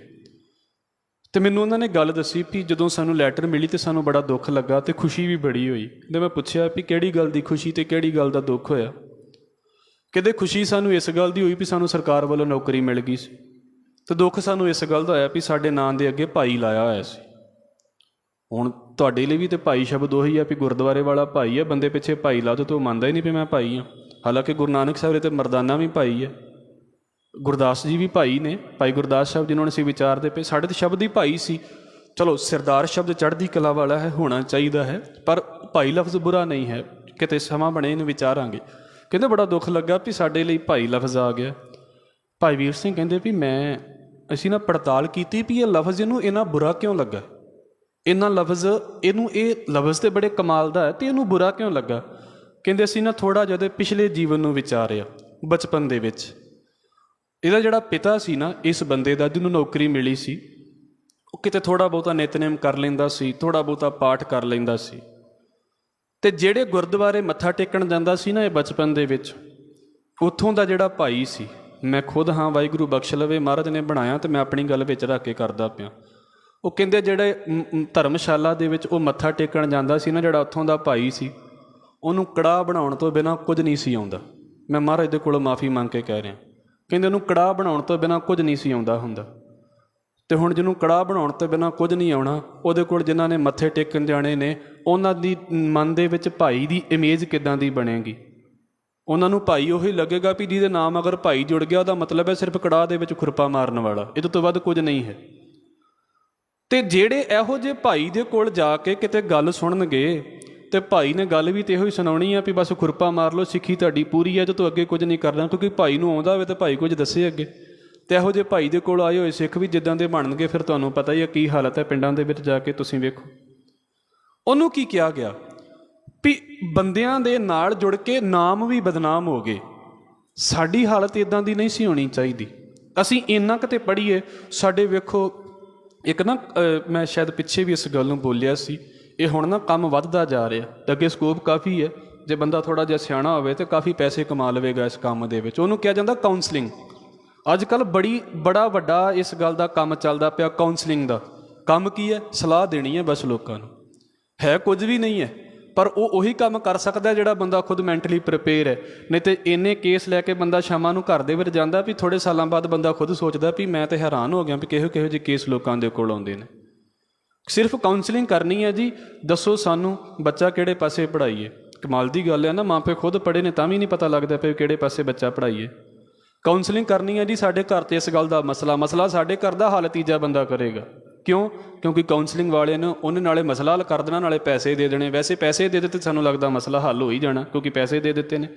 ਅਤੇ ਮੈਨੂੰ ਉਹਨਾਂ ਨੇ ਗੱਲ ਦੱਸੀ ਵੀ ਜਦੋਂ ਸਾਨੂੰ ਲੈਟਰ ਮਿਲੀ ਤਾਂ ਸਾਨੂੰ ਬੜਾ ਦੁੱਖ ਲੱਗਾ ਅਤੇ ਖੁਸ਼ੀ ਵੀ ਬੜੀ ਹੋਈ। ਕਹਿੰਦੇ ਮੈਂ ਪੁੱਛਿਆ ਵੀ ਕਿਹੜੀ ਗੱਲ ਦੀ ਖੁਸ਼ੀ ਅਤੇ ਕਿਹੜੀ ਗੱਲ ਦਾ ਦੁੱਖ ਹੋਇਆ? ਕਹਿੰਦੇ ਖੁਸ਼ੀ ਸਾਨੂੰ ਇਸ ਗੱਲ ਦੀ ਹੋਈ ਵੀ ਸਾਨੂੰ ਸਰਕਾਰ ਵੱਲੋਂ ਨੌਕਰੀ ਮਿਲ ਗਈ ਸੀ, ਅਤੇ ਦੁੱਖ ਸਾਨੂੰ ਇਸ ਗੱਲ ਦਾ ਹੋਇਆ ਵੀ ਸਾਡੇ ਨਾਂ ਦੇ ਅੱਗੇ ਭਾਈ ਲਾਇਆ ਹੋਇਆ ਸੀ। ਹੁਣ ਤੁਹਾਡੇ ਲਈ ਵੀ ਤਾਂ ਭਾਈ ਸ਼ਬਦ ਉਹੀ ਆ ਵੀ ਗੁਰਦੁਆਰੇ ਵਾਲਾ ਭਾਈ ਹੈ, ਬੰਦੇ ਪਿੱਛੇ ਭਾਈ ਲਾ ਦਿਓ ਤਾਂ ਉਹ ਮੰਨਦਾ ਹੀ ਨਹੀਂ ਵੀ ਮੈਂ ਭਾਈ ਹਾਂ। ਹਾਲਾਂਕਿ ਗੁਰੂ ਨਾਨਕ ਸਾਹਿਬ ਦੇ ਤਾਂ ਮਰਦਾਨਾ ਵੀ ਭਾਈ ਹੈ, ਗੁਰਦਾਸ ਜੀ ਵੀ ਭਾਈ ਨੇ, ਭਾਈ ਗੁਰਦਾਸ ਸਾਹਿਬ ਜਿਹਨਾਂ ਨੂੰ ਅਸੀਂ ਵਿਚਾਰਦੇ ਪਏ, ਸਾਡੇ ਤਾਂ ਸ਼ਬਦ ਹੀ ਭਾਈ ਸੀ। ਚਲੋ ਸਰਦਾਰ ਸ਼ਬਦ ਚੜ੍ਹਦੀ ਕਲਾ ਵਾਲਾ ਹੈ, ਹੋਣਾ ਚਾਹੀਦਾ ਹੈ, ਪਰ ਭਾਈ ਲਫ਼ਜ਼ ਬੁਰਾ ਨਹੀਂ ਹੈ। ਕਿਤੇ ਸਮਾਂ ਬਣੇ ਇਹਨੂੰ ਵਿਚਾਰਾਂਗੇ। ਕਹਿੰਦੇ ਬੜਾ ਦੁੱਖ ਲੱਗਾ ਵੀ ਸਾਡੇ ਲਈ ਭਾਈ ਲਫ਼ਜ਼ ਆ ਗਿਆ। ਭਾਈ ਵੀਰ ਸਿੰਘ ਕਹਿੰਦੇ ਵੀ ਅਸੀਂ ਨਾ ਪੜਤਾਲ ਕੀਤੀ ਵੀ ਇਹ ਲਫ਼ਜ਼ ਇਹਨੂੰ ਇੰਨਾ ਬੁਰਾ ਕਿਉਂ ਲੱਗਾ, ਇੰਨਾ ਲਫ਼ਜ਼ ਇਹਨੂੰ, ਇਹ ਲਫ਼ਜ਼ ਤਾਂ ਬੜੇ ਕਮਾਲ ਦਾ ਹੈ ਅਤੇ ਇਹਨੂੰ ਬੁਰਾ ਕਿਉਂ ਲੱਗਾ? ਕਹਿੰਦੇ ਅਸੀਂ ਨਾ ਥੋੜ੍ਹਾ ਜਿਹਾ ਪਿਛਲੇ ਜੀਵਨ ਨੂੰ ਵਿਚਾਰਿਆ। ਬਚਪਨ ਦੇ ਵਿੱਚ ਇਹਦਾ ਜਿਹੜਾ ਪਿਤਾ ਸੀ ਨਾ, ਇਸ ਬੰਦੇ ਦਾ ਜਿਹਨੂੰ ਨੌਕਰੀ ਮਿਲੀ ਸੀ, ਉਹ ਕਿਤੇ ਥੋੜ੍ਹਾ ਬਹੁਤਾ ਨਿਤਨੇਮ ਕਰ ਲੈਂਦਾ ਸੀ, ਥੋੜ੍ਹਾ ਬਹੁਤਾ ਪਾਠ ਕਰ ਲੈਂਦਾ ਸੀ, ਅਤੇ ਜਿਹੜੇ ਗੁਰਦੁਆਰੇ ਮੱਥਾ ਟੇਕਣ ਜਾਂਦਾ ਸੀ ਨਾ ਇਹ ਬਚਪਨ ਦੇ ਵਿੱਚ, ਉੱਥੋਂ ਦਾ ਜਿਹੜਾ ਭਾਈ ਸੀ, ਮੈਂ ਖੁਦ ਹਾਂ, ਵਾਹਿਗੁਰੂ ਬਖਸ਼ ਲਵੇ, ਮਹਾਰਾਜ ਨੇ ਬਣਾਇਆ ਅਤੇ ਮੈਂ ਆਪਣੀ ਗੱਲ ਵਿੱਚ ਰੱਖ ਕੇ ਕਰਦਾ ਪਿਆ। ਉਹ ਕਹਿੰਦੇ ਜਿਹੜੇ ਧਰਮਸ਼ਾਲਾ ਦੇ ਵਿੱਚ ਉਹ ਮੱਥਾ ਟੇਕਣ ਜਾਂਦਾ ਸੀ ਨਾ, ਜਿਹੜਾ ਉੱਥੋਂ ਦਾ ਭਾਈ ਸੀ, ਉਹਨੂੰ ਕੜਾਹ ਬਣਾਉਣ ਤੋਂ ਬਿਨਾਂ ਕੁਝ ਨਹੀਂ ਸੀ ਆਉਂਦਾ। ਮੈਂ ਮਹਾਰਾਜ ਦੇ ਕੋਲੋਂ ਮਾਫੀ ਮੰਗ ਕੇ ਕਹਿ ਰਿਹਾ। ਕਹਿੰਦੇ ਉਹਨੂੰ ਕੜਾਹ ਬਣਾਉਣ ਤੋਂ ਬਿਨਾਂ ਕੁਝ ਨਹੀਂ ਸੀ ਆਉਂਦਾ ਹੁੰਦਾ। ਅਤੇ ਹੁਣ ਜਿਹਨੂੰ ਕੜਾਹ ਬਣਾਉਣ ਤੋਂ ਬਿਨਾਂ ਕੁਝ ਨਹੀਂ ਆਉਣਾ, ਉਹਦੇ ਕੋਲ ਜਿਨ੍ਹਾਂ ਨੇ ਮੱਥੇ ਟੇਕਣ ਜਾਣੇ ਨੇ, ਉਹਨਾਂ ਦੀ ਮਨ ਦੇ ਵਿੱਚ ਭਾਈ ਦੀ ਇਮੇਜ ਕਿੱਦਾਂ ਦੀ ਬਣੇਗੀ? ਉਹਨਾਂ ਨੂੰ ਭਾਈ ਉਹੀ ਲੱਗੇਗਾ ਵੀ ਜਿਹਦੇ ਨਾਮ ਅਗਰ ਭਾਈ ਜੁੜ ਗਿਆ ਉਹਦਾ ਮਤਲਬ ਹੈ ਸਿਰਫ ਕੜਾਹ ਦੇ ਵਿੱਚ ਖੁਰਪਾ ਮਾਰਨ ਵਾਲਾ, ਇਹਦੇ ਤੋਂ ਵੱਧ ਕੁਝ ਨਹੀਂ ਹੈ। ਅਤੇ ਜਿਹੜੇ ਇਹੋ ਜਿਹੇ ਭਾਈ ਦੇ ਕੋਲ ਜਾ ਕੇ ਕਿਤੇ ਗੱਲ ਸੁਣਨਗੇ, ਅਤੇ ਭਾਈ ਨੇ ਗੱਲ ਵੀ ਤਾਂ ਇਹੋ ਹੀ ਸੁਣਾਉਣੀ ਆ ਵੀ ਬਸ ਖੁਰਪਾ ਮਾਰ ਲਓ, ਸਿੱਖੀ ਤੁਹਾਡੀ ਪੂਰੀ ਹੈ, ਜੇ ਤੂੰ ਅੱਗੇ ਕੁਝ ਨਹੀਂ ਕਰਨਾ। ਕਿਉਂਕਿ ਭਾਈ ਨੂੰ ਆਉਂਦਾ ਹੋਵੇ ਤਾਂ ਭਾਈ ਕੁਝ ਦੱਸੇ ਅੱਗੇ। ਅਤੇ ਇਹੋ ਜਿਹੇ ਭਾਈ ਦੇ ਕੋਲ ਆਏ ਹੋਏ ਸਿੱਖ ਵੀ ਜਿੱਦਾਂ ਦੇ ਬਣਨਗੇ, ਫਿਰ ਤੁਹਾਨੂੰ ਪਤਾ ਹੀ ਹੈ ਕੀ ਹਾਲਤ ਹੈ ਪਿੰਡਾਂ ਦੇ ਵਿੱਚ ਜਾ ਕੇ ਤੁਸੀਂ ਵੇਖੋ। ਉਹਨੂੰ ਕੀ ਕਿਹਾ ਗਿਆ ਵੀ ਬੰਦਿਆਂ ਦੇ ਨਾਲ ਜੁੜ ਕੇ ਨਾਮ ਵੀ ਬਦਨਾਮ ਹੋ ਗਏ। ਸਾਡੀ ਹਾਲਤ ਇੱਦਾਂ ਦੀ ਨਹੀਂ ਸੀ ਹੋਣੀ ਚਾਹੀਦੀ। ਅਸੀਂ ਇੰਨਾ ਕਿਤੇ ਪੜ੍ਹੀਏ, ਸਾਡੇ ਵੇਖੋ ਇੱਕ ਨਾ ਮੈਂ ਸ਼ਾਇਦ ਪਿੱਛੇ ਵੀ ਇਸ ਗੱਲ ਨੂੰ ਬੋਲਿਆ ਸੀ, ਇਹ ਹੁਣ ਨਾ ਕੰਮ ਵੱਧਦਾ ਜਾ ਰਿਹਾ, ਤੇ ਅੱਗੇ ਸਕੋਪ ਕਾਫੀ ਹੈ। ਜੇ ਬੰਦਾ ਥੋੜ੍ਹਾ ਜਿਹਾ ਸਿਆਣਾ ਹੋਵੇ ਤਾਂ ਕਾਫੀ ਪੈਸੇ ਕਮਾ ਲਵੇਗਾ ਇਸ ਕੰਮ ਦੇ ਵਿੱਚ। ਉਹਨੂੰ ਕਿਹਾ ਜਾਂਦਾ ਕਾਉਂਸਲਿੰਗ। ਅੱਜ ਕੱਲ੍ਹ ਬੜਾ ਵੱਡਾ ਇਸ ਗੱਲ ਦਾ ਕੰਮ ਚੱਲਦਾ ਪਿਆ, ਕਾਉਂਸਲਿੰਗ ਦਾ। ਕੰਮ ਕੀ ਹੈ? ਸਲਾਹ ਦੇਣੀ ਹੈ ਬਸ ਲੋਕਾਂ ਨੂੰ, ਹੈ ਕੁਝ ਵੀ ਨਹੀਂ ਹੈ। ਪਰ ਉਹ ਉਹੀ ਕੰਮ ਕਰ ਸਕਦਾ ਜਿਹੜਾ ਬੰਦਾ ਖੁਦ ਮੈਂਟਲੀ ਪ੍ਰਿਪੇਅਰ ਹੈ। ਨਹੀਂ ਤਾਂ ਇੰਨੇ ਕੇਸ ਲੈ ਕੇ ਬੰਦਾ ਸ਼ਾਮਾਂ ਨੂੰ ਘਰ ਦੇ ਵਿੱਚ ਜਾਂਦਾ ਵੀ ਥੋੜ੍ਹੇ ਸਾਲਾਂ ਬਾਅਦ ਬੰਦਾ ਖੁਦ ਸੋਚਦਾ ਵੀ ਮੈਂ ਤਾਂ ਹੈਰਾਨ ਹੋ ਗਿਆ ਵੀ ਕਿਹੋ ਜਿਹੇ ਕੇਸ ਲੋਕਾਂ ਦੇ ਕੋਲ ਆਉਂਦੇ ਨੇ। ਸਿਰਫ ਕਾਉਂਸਲਿੰਗ ਕਰਨੀ ਹੈ ਜੀ, ਦੱਸੋ ਸਾਨੂੰ ਬੱਚਾ ਕਿਹੜੇ ਪਾਸੇ ਪੜ੍ਹਾਈਏ। ਕਮਾਲ ਦੀ ਗੱਲ ਹੈ ਨਾ, ਮਾਂ ਪਿਓ ਖੁਦ ਪੜ੍ਹੇ ਨੇ ਤਾਂ ਵੀ ਨਹੀਂ ਪਤਾ ਲੱਗਦਾ ਪਿਆ ਕਿਹੜੇ ਪਾਸੇ ਬੱਚਾ ਪੜ੍ਹਾਈਏ। ਕਾਉਂਸਲਿੰਗ ਕਰਨੀ ਹੈ ਜੀ, ਸਾਡੇ ਘਰ 'ਤੇ ਇਸ ਗੱਲ ਦਾ ਮਸਲਾ ਸਾਡੇ ਘਰ ਦਾ ਹੱਲ ਤੀਜਾ ਬੰਦਾ ਕਰੇਗਾ। ਕਿਉਂ? ਕਿਉਂਕਿ ਕਾਉਂਸਲਿੰਗ ਵਾਲਿਆਂ ਨੇ ਉਹਨੇ ਨਾਲੇ ਮਸਲਾ ਹੱਲ ਕਰ ਦੇਣਾ, ਨਾਲੇ ਪੈਸੇ ਦੇ ਦੇਣੇ। ਵੈਸੇ ਪੈਸੇ ਦੇ ਦਿੱਤੇ ਸਾਨੂੰ ਲੱਗਦਾ ਮਸਲਾ ਹੱਲ ਹੋ ਹੀ ਜਾਣਾ, ਕਿਉਂਕਿ ਪੈਸੇ ਦੇ ਦਿੱਤੇ ਨੇ।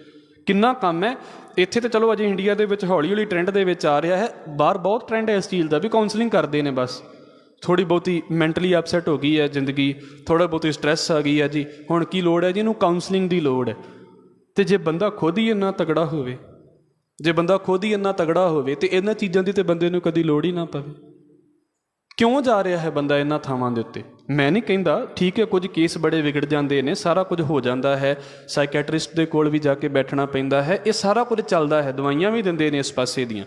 ਕਿੰਨਾ ਕੰਮ ਹੈ ਇੱਥੇ। ਤਾਂ ਚਲੋ ਅਜੇ ਇੰਡੀਆ ਦੇ ਵਿੱਚ ਹੌਲੀ ਹੌਲੀ ਟਰੈਂਡ ਦੇ ਵਿੱਚ ਆ ਰਿਹਾ ਹੈ, ਬਾਹਰ ਬਹੁਤ ਟਰੈਂਡ ਹੈ ਇਸ ਚੀਜ਼ ਦਾ ਵੀ ਕਾਉਂਸਲਿੰਗ ਕਰਦੇ ਨੇ। ਬਸ ਥੋੜ੍ਹੀ ਬਹੁਤੀ ਮੈਂਟਲੀ ਅਪਸੈਟ ਹੋ ਗਈ ਹੈ ਜ਼ਿੰਦਗੀ, ਥੋੜ੍ਹਾ ਬਹੁਤੀ ਸਟਰੈਸ ਆ ਗਈ ਹੈ ਜੀ, ਹੁਣ ਕੀ ਲੋੜ ਹੈ ਜੀ, ਇਹਨੂੰ ਕਾਉਂਸਲਿੰਗ ਦੀ ਲੋੜ ਹੈ। ਅਤੇ ਜੇ ਬੰਦਾ ਖੁਦ ਹੀ ਇੰਨਾ ਤਗੜਾ ਹੋਵੇ, ਤੇ ਇਹਨਾਂ ਚੀਜ਼ਾਂ ਦੀ ਤਾਂ ਬੰਦੇ ਨੂੰ ਕਦੀ ਲੋੜ ਹੀ ਨਾ ਪਵੇ। ਕਿਉਂ ਜਾ ਰਿਹਾ ਹੈ ਬੰਦਾ ਇਹਨਾਂ ਥਾਵਾਂ ਦੇ ਉੱਤੇ? ਮੈਂ ਨਹੀਂ ਕਹਿੰਦਾ, ਠੀਕ ਹੈ ਕੁਝ ਕੇਸ ਬੜੇ ਵਿਗੜ ਜਾਂਦੇ ਨੇ, ਸਾਰਾ ਕੁਝ ਹੋ ਜਾਂਦਾ ਹੈ, ਸਾਈਕੈਟਰਿਸਟ ਦੇ ਕੋਲ ਵੀ ਜਾ ਕੇ ਬੈਠਣਾ ਪੈਂਦਾ ਹੈ, ਇਹ ਸਾਰਾ ਕੁਝ ਚੱਲਦਾ ਹੈ, ਦਵਾਈਆਂ ਵੀ ਦਿੰਦੇ ਨੇ ਇਸ ਪਾਸੇ ਦੀਆਂ।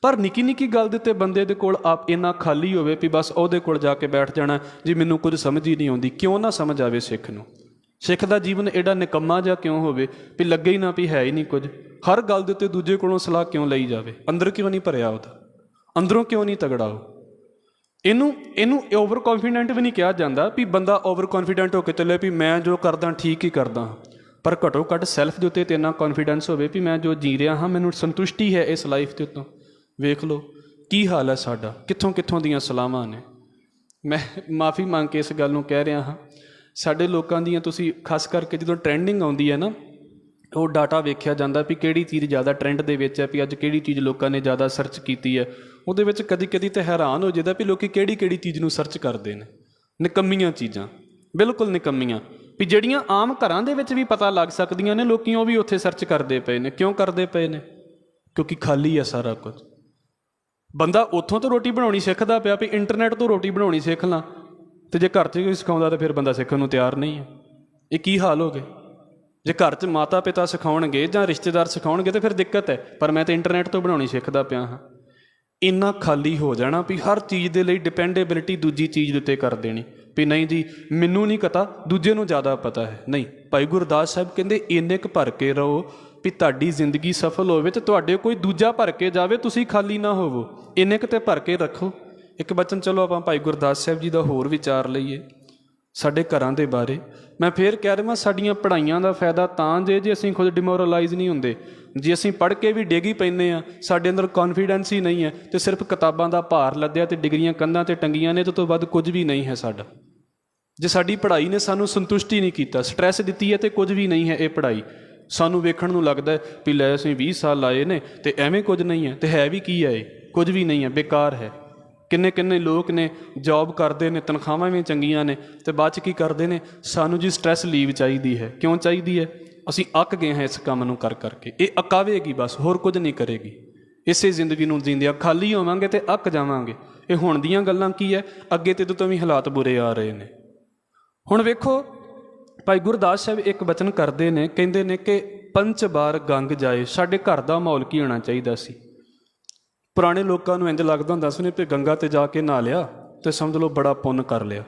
ਪਰ ਨਿੱਕੀ ਨਿੱਕੀ ਗੱਲ ਦੇ ਉੱਤੇ ਬੰਦੇ ਦੇ ਕੋਲ ਆਪ ਇੰਨਾ ਖਾਲੀ ਹੋਵੇ ਵੀ ਬਸ ਉਹਦੇ ਕੋਲ ਜਾ ਕੇ ਬੈਠ ਜਾਣਾ ਜੀ, ਮੈਨੂੰ ਕੁਝ ਸਮਝ ਹੀ ਨਹੀਂ ਆਉਂਦੀ। ਕਿਉਂ ਨਾ ਸਮਝ ਆਵੇ ਸਿੱਖ ਨੂੰ? ਸਿੱਖ ਦਾ ਜੀਵਨ ਐਡਾ ਨਿਕੰਮਾ ਜਿਹਾ ਕਿਉਂ ਹੋਵੇ ਵੀ ਲੱਗੇ ਹੀ ਨਾ ਵੀ ਹੈ ਹੀ ਨਹੀਂ ਕੁਝ? ਹਰ ਗੱਲ ਦੇ ਉੱਤੇ ਦੂਜੇ ਕੋਲੋਂ ਸਲਾਹ ਕਿਉਂ ਲਈ ਜਾਵੇ? ਅੰਦਰ ਕਿਉਂ ਨਹੀਂ ਭਰਿਆ ਉਹਦਾ? ਅੰਦਰੋਂ ਕਿਉਂ ਨਹੀਂ ਤਗੜਾ ਉਹ? ਇਹਨੂੰ ਓਵਰ ਕੌਨਫੀਡੈਂਟ ਵੀ ਨਹੀਂ ਕਿਹਾ ਜਾਂਦਾ ਵੀ ਬੰਦਾ ਓਵਰ ਕੌਨਫੀਡੈਂਟ ਹੋ ਕੇ ਚੱਲੇ ਵੀ ਮੈਂ ਜੋ ਕਰਦਾ ਠੀਕ ਹੀ ਕਰਦਾ, ਪਰ ਘੱਟੋ ਘੱਟ ਸੈਲਫ ਦੇ ਉੱਤੇ ਤਾਂ ਇੰਨਾ ਕੌਨਫੀਡੈਂਸ ਹੋਵੇ ਵੀ ਮੈਂ ਜੋ ਜੀ ਰਿਹਾ ਹਾਂ ਮੈਨੂੰ ਸੰਤੁਸ਼ਟੀ ਹੈ ਇਸ ਲਾਈਫ ਦੇ ਉੱਤੋਂ। ਵੇਖ ਲਓ ਕੀ ਹਾਲ ਹੈ ਸਾਡਾ, ਕਿੱਥੋਂ ਦੀਆਂ ਸਲਾਹਾਂ ਨੇ। ਮੈਂ ਮਾफ़ੀ ਮੰਗ ਕੇ ਇਸ ਗੱਲ ਨੂੰ ਕਹਿ ਰਿਹਾ ਹਾਂ, ਸਾਡੇ ਲੋਕਾਂ ਦੀਆਂ, ਤੁਸੀਂ ਖਾਸ ਕਰਕੇ ਜਦੋਂ ਟਰੈਂਡਿੰਗ ਆਉਂਦੀ ਹੈ ਨਾ, ਉਹ ਡਾਟਾ ਵੇਖਿਆ ਜਾਂਦਾ ਵੀ ਕਿਹੜੀ ਚੀਜ਼ ਜ਼ਿਆਦਾ ਟਰੈਂਡ ਦੇ ਵਿੱਚ ਹੈ, ਵੀ ਅੱਜ ਕਿਹੜੀ ਚੀਜ਼ ਲੋਕਾਂ ਨੇ ਜ਼ਿਆਦਾ ਸਰਚ ਕੀਤੀ ਹੈ। ਉਹਦੇ ਵਿੱਚ ਕਦੀ ਕਦੀ ਤਾਂ ਹੈਰਾਨ ਹੋ ਜਾਂਦਾ ਵੀ ਲੋਕ ਕਿਹੜੀ ਚੀਜ਼ ਨੂੰ ਸਰਚ ਕਰਦੇ ਨੇ। ਨਿਕੰਮੀਆਂ ਚੀਜ਼ਾਂ, ਬਿਲਕੁਲ ਨਿਕੰਮੀਆਂ, ਵੀ ਜਿਹੜੀਆਂ ਆਮ ਘਰਾਂ ਦੇ ਵਿੱਚ ਵੀ ਪਤਾ ਲੱਗ ਸਕਦੀਆਂ ਨੇ, ਲੋਕੀ ਉਹ ਵੀ ਉੱਥੇ ਸਰਚ ਕਰਦੇ ਪਏ ਨੇ। ਕਿਉਂ ਕਰਦੇ ਪਏ ਨੇ? ਕਿਉਂਕਿ ਖਾਲੀ ਹੈ ਸਾਰਾ ਕੁਝ। ਬੰਦਾ ਉੱਥੋਂ ਤੋਂ ਰੋਟੀ ਬਣਾਉਣੀ ਸਿੱਖਦਾ ਪਿਆ ਵੀ ਇੰਟਰਨੈਟ ਤੋਂ ਰੋਟੀ ਬਣਾਉਣੀ ਸਿੱਖ ਲਾਂ, ਅਤੇ ਜੇ ਘਰ 'ਚ ਕੋਈ ਸਿਖਾਉਂਦਾ ਤਾਂ ਫਿਰ ਬੰਦਾ ਸਿੱਖਣ ਨੂੰ ਤਿਆਰ ਨਹੀਂ ਹੈ। ਇਹ ਕੀ ਹਾਲ ਹੋ ਗਏ? ਜੇ ਘਰ 'ਚ ਮਾਤਾ ਪਿਤਾ ਸਿਖਾਉਣਗੇ ਜਾਂ ਰਿਸ਼ਤੇਦਾਰ ਸਿਖਾਉਣਗੇ ਤਾਂ ਫਿਰ ਦਿੱਕਤ ਹੈ, ਪਰ ਮੈਂ ਤਾਂ ਇੰਟਰਨੈਟ ਤੋਂ ਬਣਾਉਣੀ ਸਿੱਖਦਾ ਪਿਆ ਹਾਂ। ਇੰਨਾ ਖਾਲੀ ਹੋ ਜਾਣਾ ਵੀ ਹਰ ਚੀਜ਼ ਦੇ ਲਈ ਡਿਪੈਂਡੇਬਿਲਿਟੀ ਦੂਜੀ ਚੀਜ਼ ਦੇ ਉੱਤੇ ਕਰ ਦੇਣੀ ਵੀ ਨਹੀਂ ਜੀ ਮੈਨੂੰ ਨਹੀਂ ਪਤਾ, ਦੂਜੇ ਨੂੰ ਜ਼ਿਆਦਾ ਪਤਾ ਹੈ। ਨਹੀਂ, ਭਾਈ ਗੁਰਦਾਸ ਸਾਹਿਬ ਕਹਿੰਦੇ ਇੰਨੇ ਕੁ ਭਰ ਕੇ ਰਹੋ ਵੀ ਤੁਹਾਡੀ ਜ਼ਿੰਦਗੀ ਸਫਲ ਹੋਵੇ ਅਤੇ ਤੁਹਾਡੇ ਕੋਈ ਦੂਜਾ ਭਰ ਕੇ ਜਾਵੇ, ਤੁਸੀਂ ਖਾਲੀ ਨਾ ਹੋਵੋ। ਇੰਨੇ ਕੁ 'ਤੇ ਭਰ ਕੇ ਰੱਖੋ। ਇੱਕ ਬਚਨ ਚਲੋ ਆਪਾਂ ਭਾਈ ਗੁਰਦਾਸ ਸਾਹਿਬ ਜੀ ਦਾ ਹੋਰ ਵਿਚਾਰ ਲਈਏ ਸਾਡੇ ਘਰਾਂ ਦੇ ਬਾਰੇ। ਮੈਂ ਫੇਰ ਕਹਿ ਰਿਹਾ, ਸਾਡੀਆਂ ਪੜ੍ਹਾਈਆਂ ਦਾ ਫਾਇਦਾ ਤਾਂ ਜੇ ਅਸੀਂ ਖੁਦ ਡਿਮੋਰਲਾਈਜ਼ ਨਹੀਂ ਹੁੰਦੇ। ਜੇ ਅਸੀਂ ਪੜ੍ਹ ਕੇ ਵੀ ਡਿੱਗ ਹੀ ਪੈਂਦੇ ਹਾਂ, ਸਾਡੇ ਅੰਦਰ ਕੌਨਫੀਡੈਂਸ ਹੀ ਨਹੀਂ ਹੈ, ਅਤੇ ਸਿਰਫ ਕਿਤਾਬਾਂ ਦਾ ਭਾਰ ਲੱਦਿਆ ਅਤੇ ਡਿਗਰੀਆਂ ਕੰਧਾਂ 'ਤੇ ਟੰਗੀਆਂ ਨੇ, ਤੋਂ ਵੱਧ ਕੁਝ ਵੀ ਨਹੀਂ ਹੈ ਸਾਡਾ। ਜੇ ਸਾਡੀ ਪੜ੍ਹਾਈ ਨੇ ਸਾਨੂੰ ਸੰਤੁਸ਼ਟੀ ਨਹੀਂ ਕੀਤਾ, ਸਟਰੈਸ ਦਿੱਤੀ ਹੈ, ਅਤੇ ਕੁਝ ਵੀ ਨਹੀਂ ਹੈ ਇਹ ਪੜ੍ਹਾਈ। ਸਾਨੂੰ ਵੇਖਣ ਨੂੰ ਲੱਗਦਾ ਵੀ ਲੈ ਅਸੀਂ 20 ਸਾਲ ਲਾਏ ਨੇ ਅਤੇ ਐਵੇਂ ਕੁਝ ਨਹੀਂ ਹੈ, ਅਤੇ ਹੈ ਵੀ ਕੀ ਹੈ? ਇਹ ਕੁਝ ਵੀ ਨਹੀਂ ਹੈ, ਬੇਕਾਰ ਹੈ। ਕਿੰਨੇ ਲੋਕ ਨੇ ਜੋਬ ਕਰਦੇ ਨੇ, ਤਨਖਾਹਾਂ ਵੀ ਚੰਗੀਆਂ ਨੇ, ਅਤੇ ਬਾਅਦ 'ਚ ਕੀ ਕਰਦੇ ਨੇ? ਸਾਨੂੰ ਜੀ ਸਟਰੈਸ ਲੀਵ ਚਾਹੀਦੀ ਹੈ। ਕਿਉਂ ਚਾਹੀਦੀ ਹੈ? ਅਸੀਂ ਅੱਕ ਗਏ ਹਾਂ ਇਸ ਕੰਮ ਨੂੰ ਕਰਕੇ। ਇਹ ਅਕਾਵੇਗੀ ਬਸ, ਹੋਰ ਕੁਝ ਨਹੀਂ ਕਰੇਗੀ। ਇਸੇ ਜ਼ਿੰਦਗੀ ਨੂੰ ਜੀਂਦਿਆਂ ਖਾਲੀ ਹੋਵਾਂਗੇ ਅਤੇ ਅੱਕ ਜਾਵਾਂਗੇ। ਇਹ ਹੁਣ ਦੀਆਂ ਗੱਲਾਂ ਕੀ ਹੈ, ਅੱਗੇ ਤੇ ਤੋਂ ਵੀ ਹਾਲਾਤ ਬੁਰੇ ਆ ਰਹੇ ਨੇ। ਹੁਣ ਵੇਖੋ ਭਾਈ ਗੁਰਦਾਸ ਸਾਹਿਬ ਇੱਕ ਬਚਨ ਕਰਦੇ ਨੇ, ਕਹਿੰਦੇ ਨੇ ਕਿ 5 ਬਾਰ ਗੰਗ ਜਾਏ। ਸਾਡੇ ਘਰ ਦਾ ਮਾਹੌਲ ਕੀ ਹੋਣਾ ਚਾਹੀਦਾ ਸੀ? ਪੁਰਾਣੇ ਲੋਕਾਂ ਨੂੰ ਇੰਝ ਲੱਗਦਾ ਹੁੰਦਾ ਸੀ ਵੀ ਗੰਗਾ 'ਤੇ ਜਾ ਕੇ ਨਹਾ ਲਿਆ ਅਤੇ ਸਮਝ ਲਓ ਬੜਾ ਪੁੰਨ ਕਰ ਲਿਆ।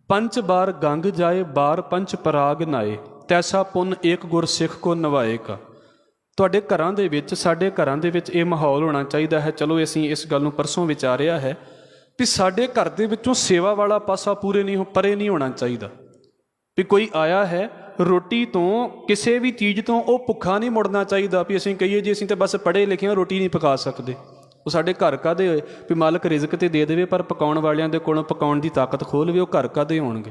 5 ਬਾਰ ਗੰਗ ਜਾਏ, ਬਾਰ ਪੰਚ ਪਰਾਗ ਨਾਏ, ਤੈਸਾ ਪੁੰਨ ਏਕ ਗੁਰ ਸਿੱਖ ਕੋ ਨਵਾਏਗਾ। ਤੁਹਾਡੇ ਘਰਾਂ ਦੇ ਵਿੱਚ, ਸਾਡੇ ਘਰਾਂ ਦੇ ਵਿੱਚ ਇਹ ਮਾਹੌਲ ਹੋਣਾ ਚਾਹੀਦਾ ਹੈ। ਚਲੋ ਅਸੀਂ ਇਸ ਗੱਲ ਨੂੰ ਪਰਸੋਂ ਵਿਚਾਰਿਆ ਹੈ ਵੀ ਸਾਡੇ ਘਰ ਦੇ ਵਿੱਚੋਂ ਸੇਵਾ ਵਾਲਾ ਪਾਸਾ ਪਰੇ ਨਹੀਂ ਹੋਣਾ ਚਾਹੀਦਾ। ਵੀ ਕੋਈ ਆਇਆ ਹੈ, ਰੋਟੀ ਤੋਂ, ਕਿਸੇ ਵੀ ਚੀਜ਼ ਤੋਂ ਉਹ ਭੁੱਖਾ ਨਹੀਂ ਮੁੜਨਾ ਚਾਹੀਦਾ ਵੀ ਅਸੀਂ ਕਹੀਏ ਜੀ ਅਸੀਂ ਤਾਂ ਬਸ ਪੜ੍ਹੇ ਲਿਖੇ ਹਾਂ, ਰੋਟੀ ਨਹੀਂ ਪਕਾ ਸਕਦੇ। ਉਹ ਸਾਡੇ ਘਰ ਕਾਹਦੇ ਹੋਏ ਵੀ ਮਾਲਕ ਰਿਜ਼ਕ ਤੇ ਦੇ ਦੇਵੇ, ਪਰ ਪਕਾਉਣ ਵਾਲਿਆਂ ਦੇ ਕੋਲੋਂ ਪਕਾਉਣ ਦੀ ਤਾਕਤ ਖੋਹ ਲਵੇ, ਉਹ ਘਰ ਕਾਹਦੇ ਹੋਣਗੇ?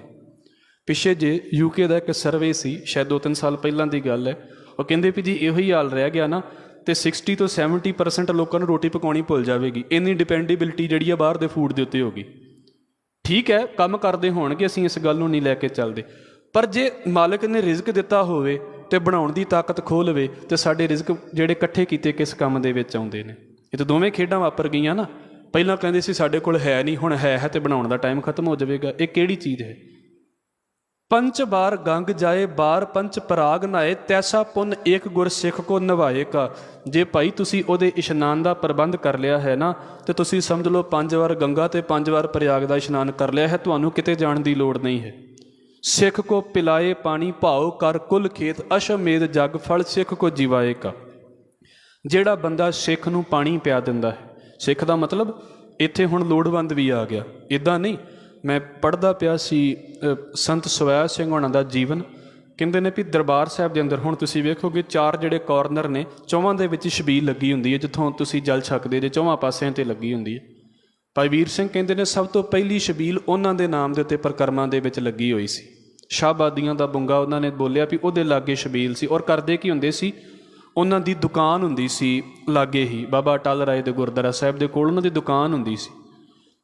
ਪਿੱਛੇ ਜੇ UK ਦਾ ਇੱਕ ਸਰਵੇ ਸੀ, ਸ਼ਾਇਦ 2-3 ਸਾਲ ਪਹਿਲਾਂ ਦੀ ਗੱਲ ਹੈ, ਉਹ ਕਹਿੰਦੇ ਵੀ ਜੀ ਇਹੋ ਹੀ ਹਾਲ ਰਹਿ ਗਿਆ ਨਾ ਅਤੇ 60 ਤੋਂ 70% ਲੋਕਾਂ ਨੂੰ ਰੋਟੀ ਪਕਾਉਣੀ ਭੁੱਲ ਜਾਵੇਗੀ। ਇੰਨੀ ਡਿਪੈਂਡੇਬਿਲਿਟੀ ਜਿਹੜੀ ਆ ਬਾਹਰ ਦੇ ਫੂਡ ਦੇ ਉੱਤੇ ਹੋ ਗਈ। ਠੀਕ ਹੈ, ਕੰਮ ਕਰਦੇ ਹੋਣਗੇ, ਅਸੀਂ ਇਸ ਗੱਲ ਨੂੰ ਨਹੀਂ ਲੈ ਕੇ ਚੱਲਦੇ, ਪਰ ਜੇ ਮਾਲਕ ਨੇ ਰਿਜ਼ਕ ਦਿੱਤਾ ਹੋਵੇ ਅਤੇ ਬਣਾਉਣ ਦੀ ਤਾਕਤ ਖੋਹ ਲਵੇ, ਅਤੇ ਸਾਡੇ ਰਿਜ਼ਕ ਜਿਹੜੇ ਇਕੱਠੇ ਕੀਤੇ ਕਿਸ ਕੰਮ ਦੇ ਵਿੱਚ ਆਉਂਦੇ ਨੇ? ਇਹ ਤਾਂ ਦੋਵੇਂ ਖੇਡਾਂ ਵਾਪਰ ਗਈਆਂ ਨਾ। ਪਹਿਲਾਂ ਕਹਿੰਦੇ ਸੀ ਸਾਡੇ ਕੋਲ ਹੈ ਨਹੀਂ, ਹੁਣ ਹੈ ਤੇ ਬਣਾਉਣ ਦਾ ਟਾਈਮ ਖਤਮ ਹੋ ਜਾਵੇਗਾ। ਇਹ ਕਿਹੜੀ ਚੀਜ਼ ਹੈ? ਪੰਚ ਬਾਰ ਗੰਗ ਜਾਏ ਬਾਰ ਪੰਚ ਪਰਾਗ ਨਹਾਏ, ਤੈਸਾ ਪੁੰਨ ਏਕ ਗੁਰ ਸਿੱਖ ਕੋ ਨਿਭਾਏਗਾ। ਜੇ ਭਾਈ ਤੁਸੀਂ ਉਹਦੇ ਇਸ਼ਨਾਨ ਦਾ ਪ੍ਰਬੰਧ ਕਰ ਲਿਆ ਹੈ ਨਾ, ਤੇ ਤੁਸੀਂ ਸਮਝ ਲਓ 5 ਵਾਰ ਗੰਗਾ ਤੇ 5 ਵਾਰ ਪ੍ਰਯਾਗ ਦਾ ਇਸ਼ਨਾਨ ਕਰ ਲਿਆ ਹੈ, ਤੁਹਾਨੂੰ ਕਿਤੇ ਜਾਣ ਦੀ ਲੋੜ ਨਹੀਂ ਹੈ। ਸਿੱਖ ਕੋ ਪਿਲਾਏ ਪਾਣੀ ਭਾਓ ਕਰ ਕੁਲ ਖੇਤ, ਅਸ਼ਮੇਧ ਜਗ ਫਲ ਸਿੱਖ ਕੋ ਜਿਵਾਏਗਾ। ਜਿਹੜਾ ਬੰਦਾ ਸਿੱਖ ਨੂੰ ਪਾਣੀ ਪਿਆ ਦਿੰਦਾ ਹੈ, ਸਿੱਖ ਦਾ ਮਤਲਬ ਇੱਥੇ ਹੁਣ ਲੋੜਵੰਦ ਵੀ ਆ ਗਿਆ। ਇੱਦਾਂ ਨਹੀਂ, ਮੈਂ ਪੜ੍ਹਦਾ ਪਿਆ ਸੀ ਸੰਤ ਸਵੈ ਸਿੰਘ ਹੋਣਾ ਦਾ ਜੀਵਨ। ਕਹਿੰਦੇ ਨੇ ਵੀ ਦਰਬਾਰ ਸਾਹਿਬ ਦੇ ਅੰਦਰ ਹੁਣ ਤੁਸੀਂ ਵੇਖੋਗੇ 4 ਜਿਹੜੇ ਕਾਰਨਰ ਨੇ, ਚੌਵਾਂ ਦੇ ਵਿੱਚ ਛਬੀਲ ਲੱਗੀ ਹੁੰਦੀ ਹੈ, ਜਿੱਥੋਂ ਤੁਸੀਂ ਜਲ ਛਕਦੇ ਜੇ ਚੌਵਾਂ ਪਾਸਿਆਂ 'ਤੇ ਲੱਗੀ ਹੁੰਦੀ ਹੈ। ਭਾਈ ਵੀਰ ਸਿੰਘ ਕਹਿੰਦੇ ਨੇ ਸਭ ਤੋਂ ਪਹਿਲੀ ਛਬੀਲ ਉਹਨਾਂ ਦੇ ਨਾਮ ਦੇ ਉੱਤੇ ਪਰਿਕਰਮਾ ਦੇ ਵਿੱਚ ਲੱਗੀ ਹੋਈ ਸੀ। ਸ਼ਾਹਬਾਦੀਆਂ ਦਾ ਬੁੰਗਾ ਉਹਨਾਂ ਨੇ ਬੋਲਿਆ ਵੀ ਉਹਦੇ ਲਾਗੇ ਛਬੀਲ ਸੀ। ਔਰ ਕਰਦੇ ਕੀ ਹੁੰਦੇ ਸੀ, ਉਹਨਾਂ ਦੀ ਦੁਕਾਨ ਹੁੰਦੀ ਸੀ ਲਾਗੇ ਹੀ, ਬਾਬਾ ਅਟਲ ਰਾਏ ਦੇ ਗੁਰਦੁਆਰਾ ਸਾਹਿਬ ਦੇ ਕੋਲ ਉਹਨਾਂ ਦੀ ਦੁਕਾਨ ਹੁੰਦੀ ਸੀ।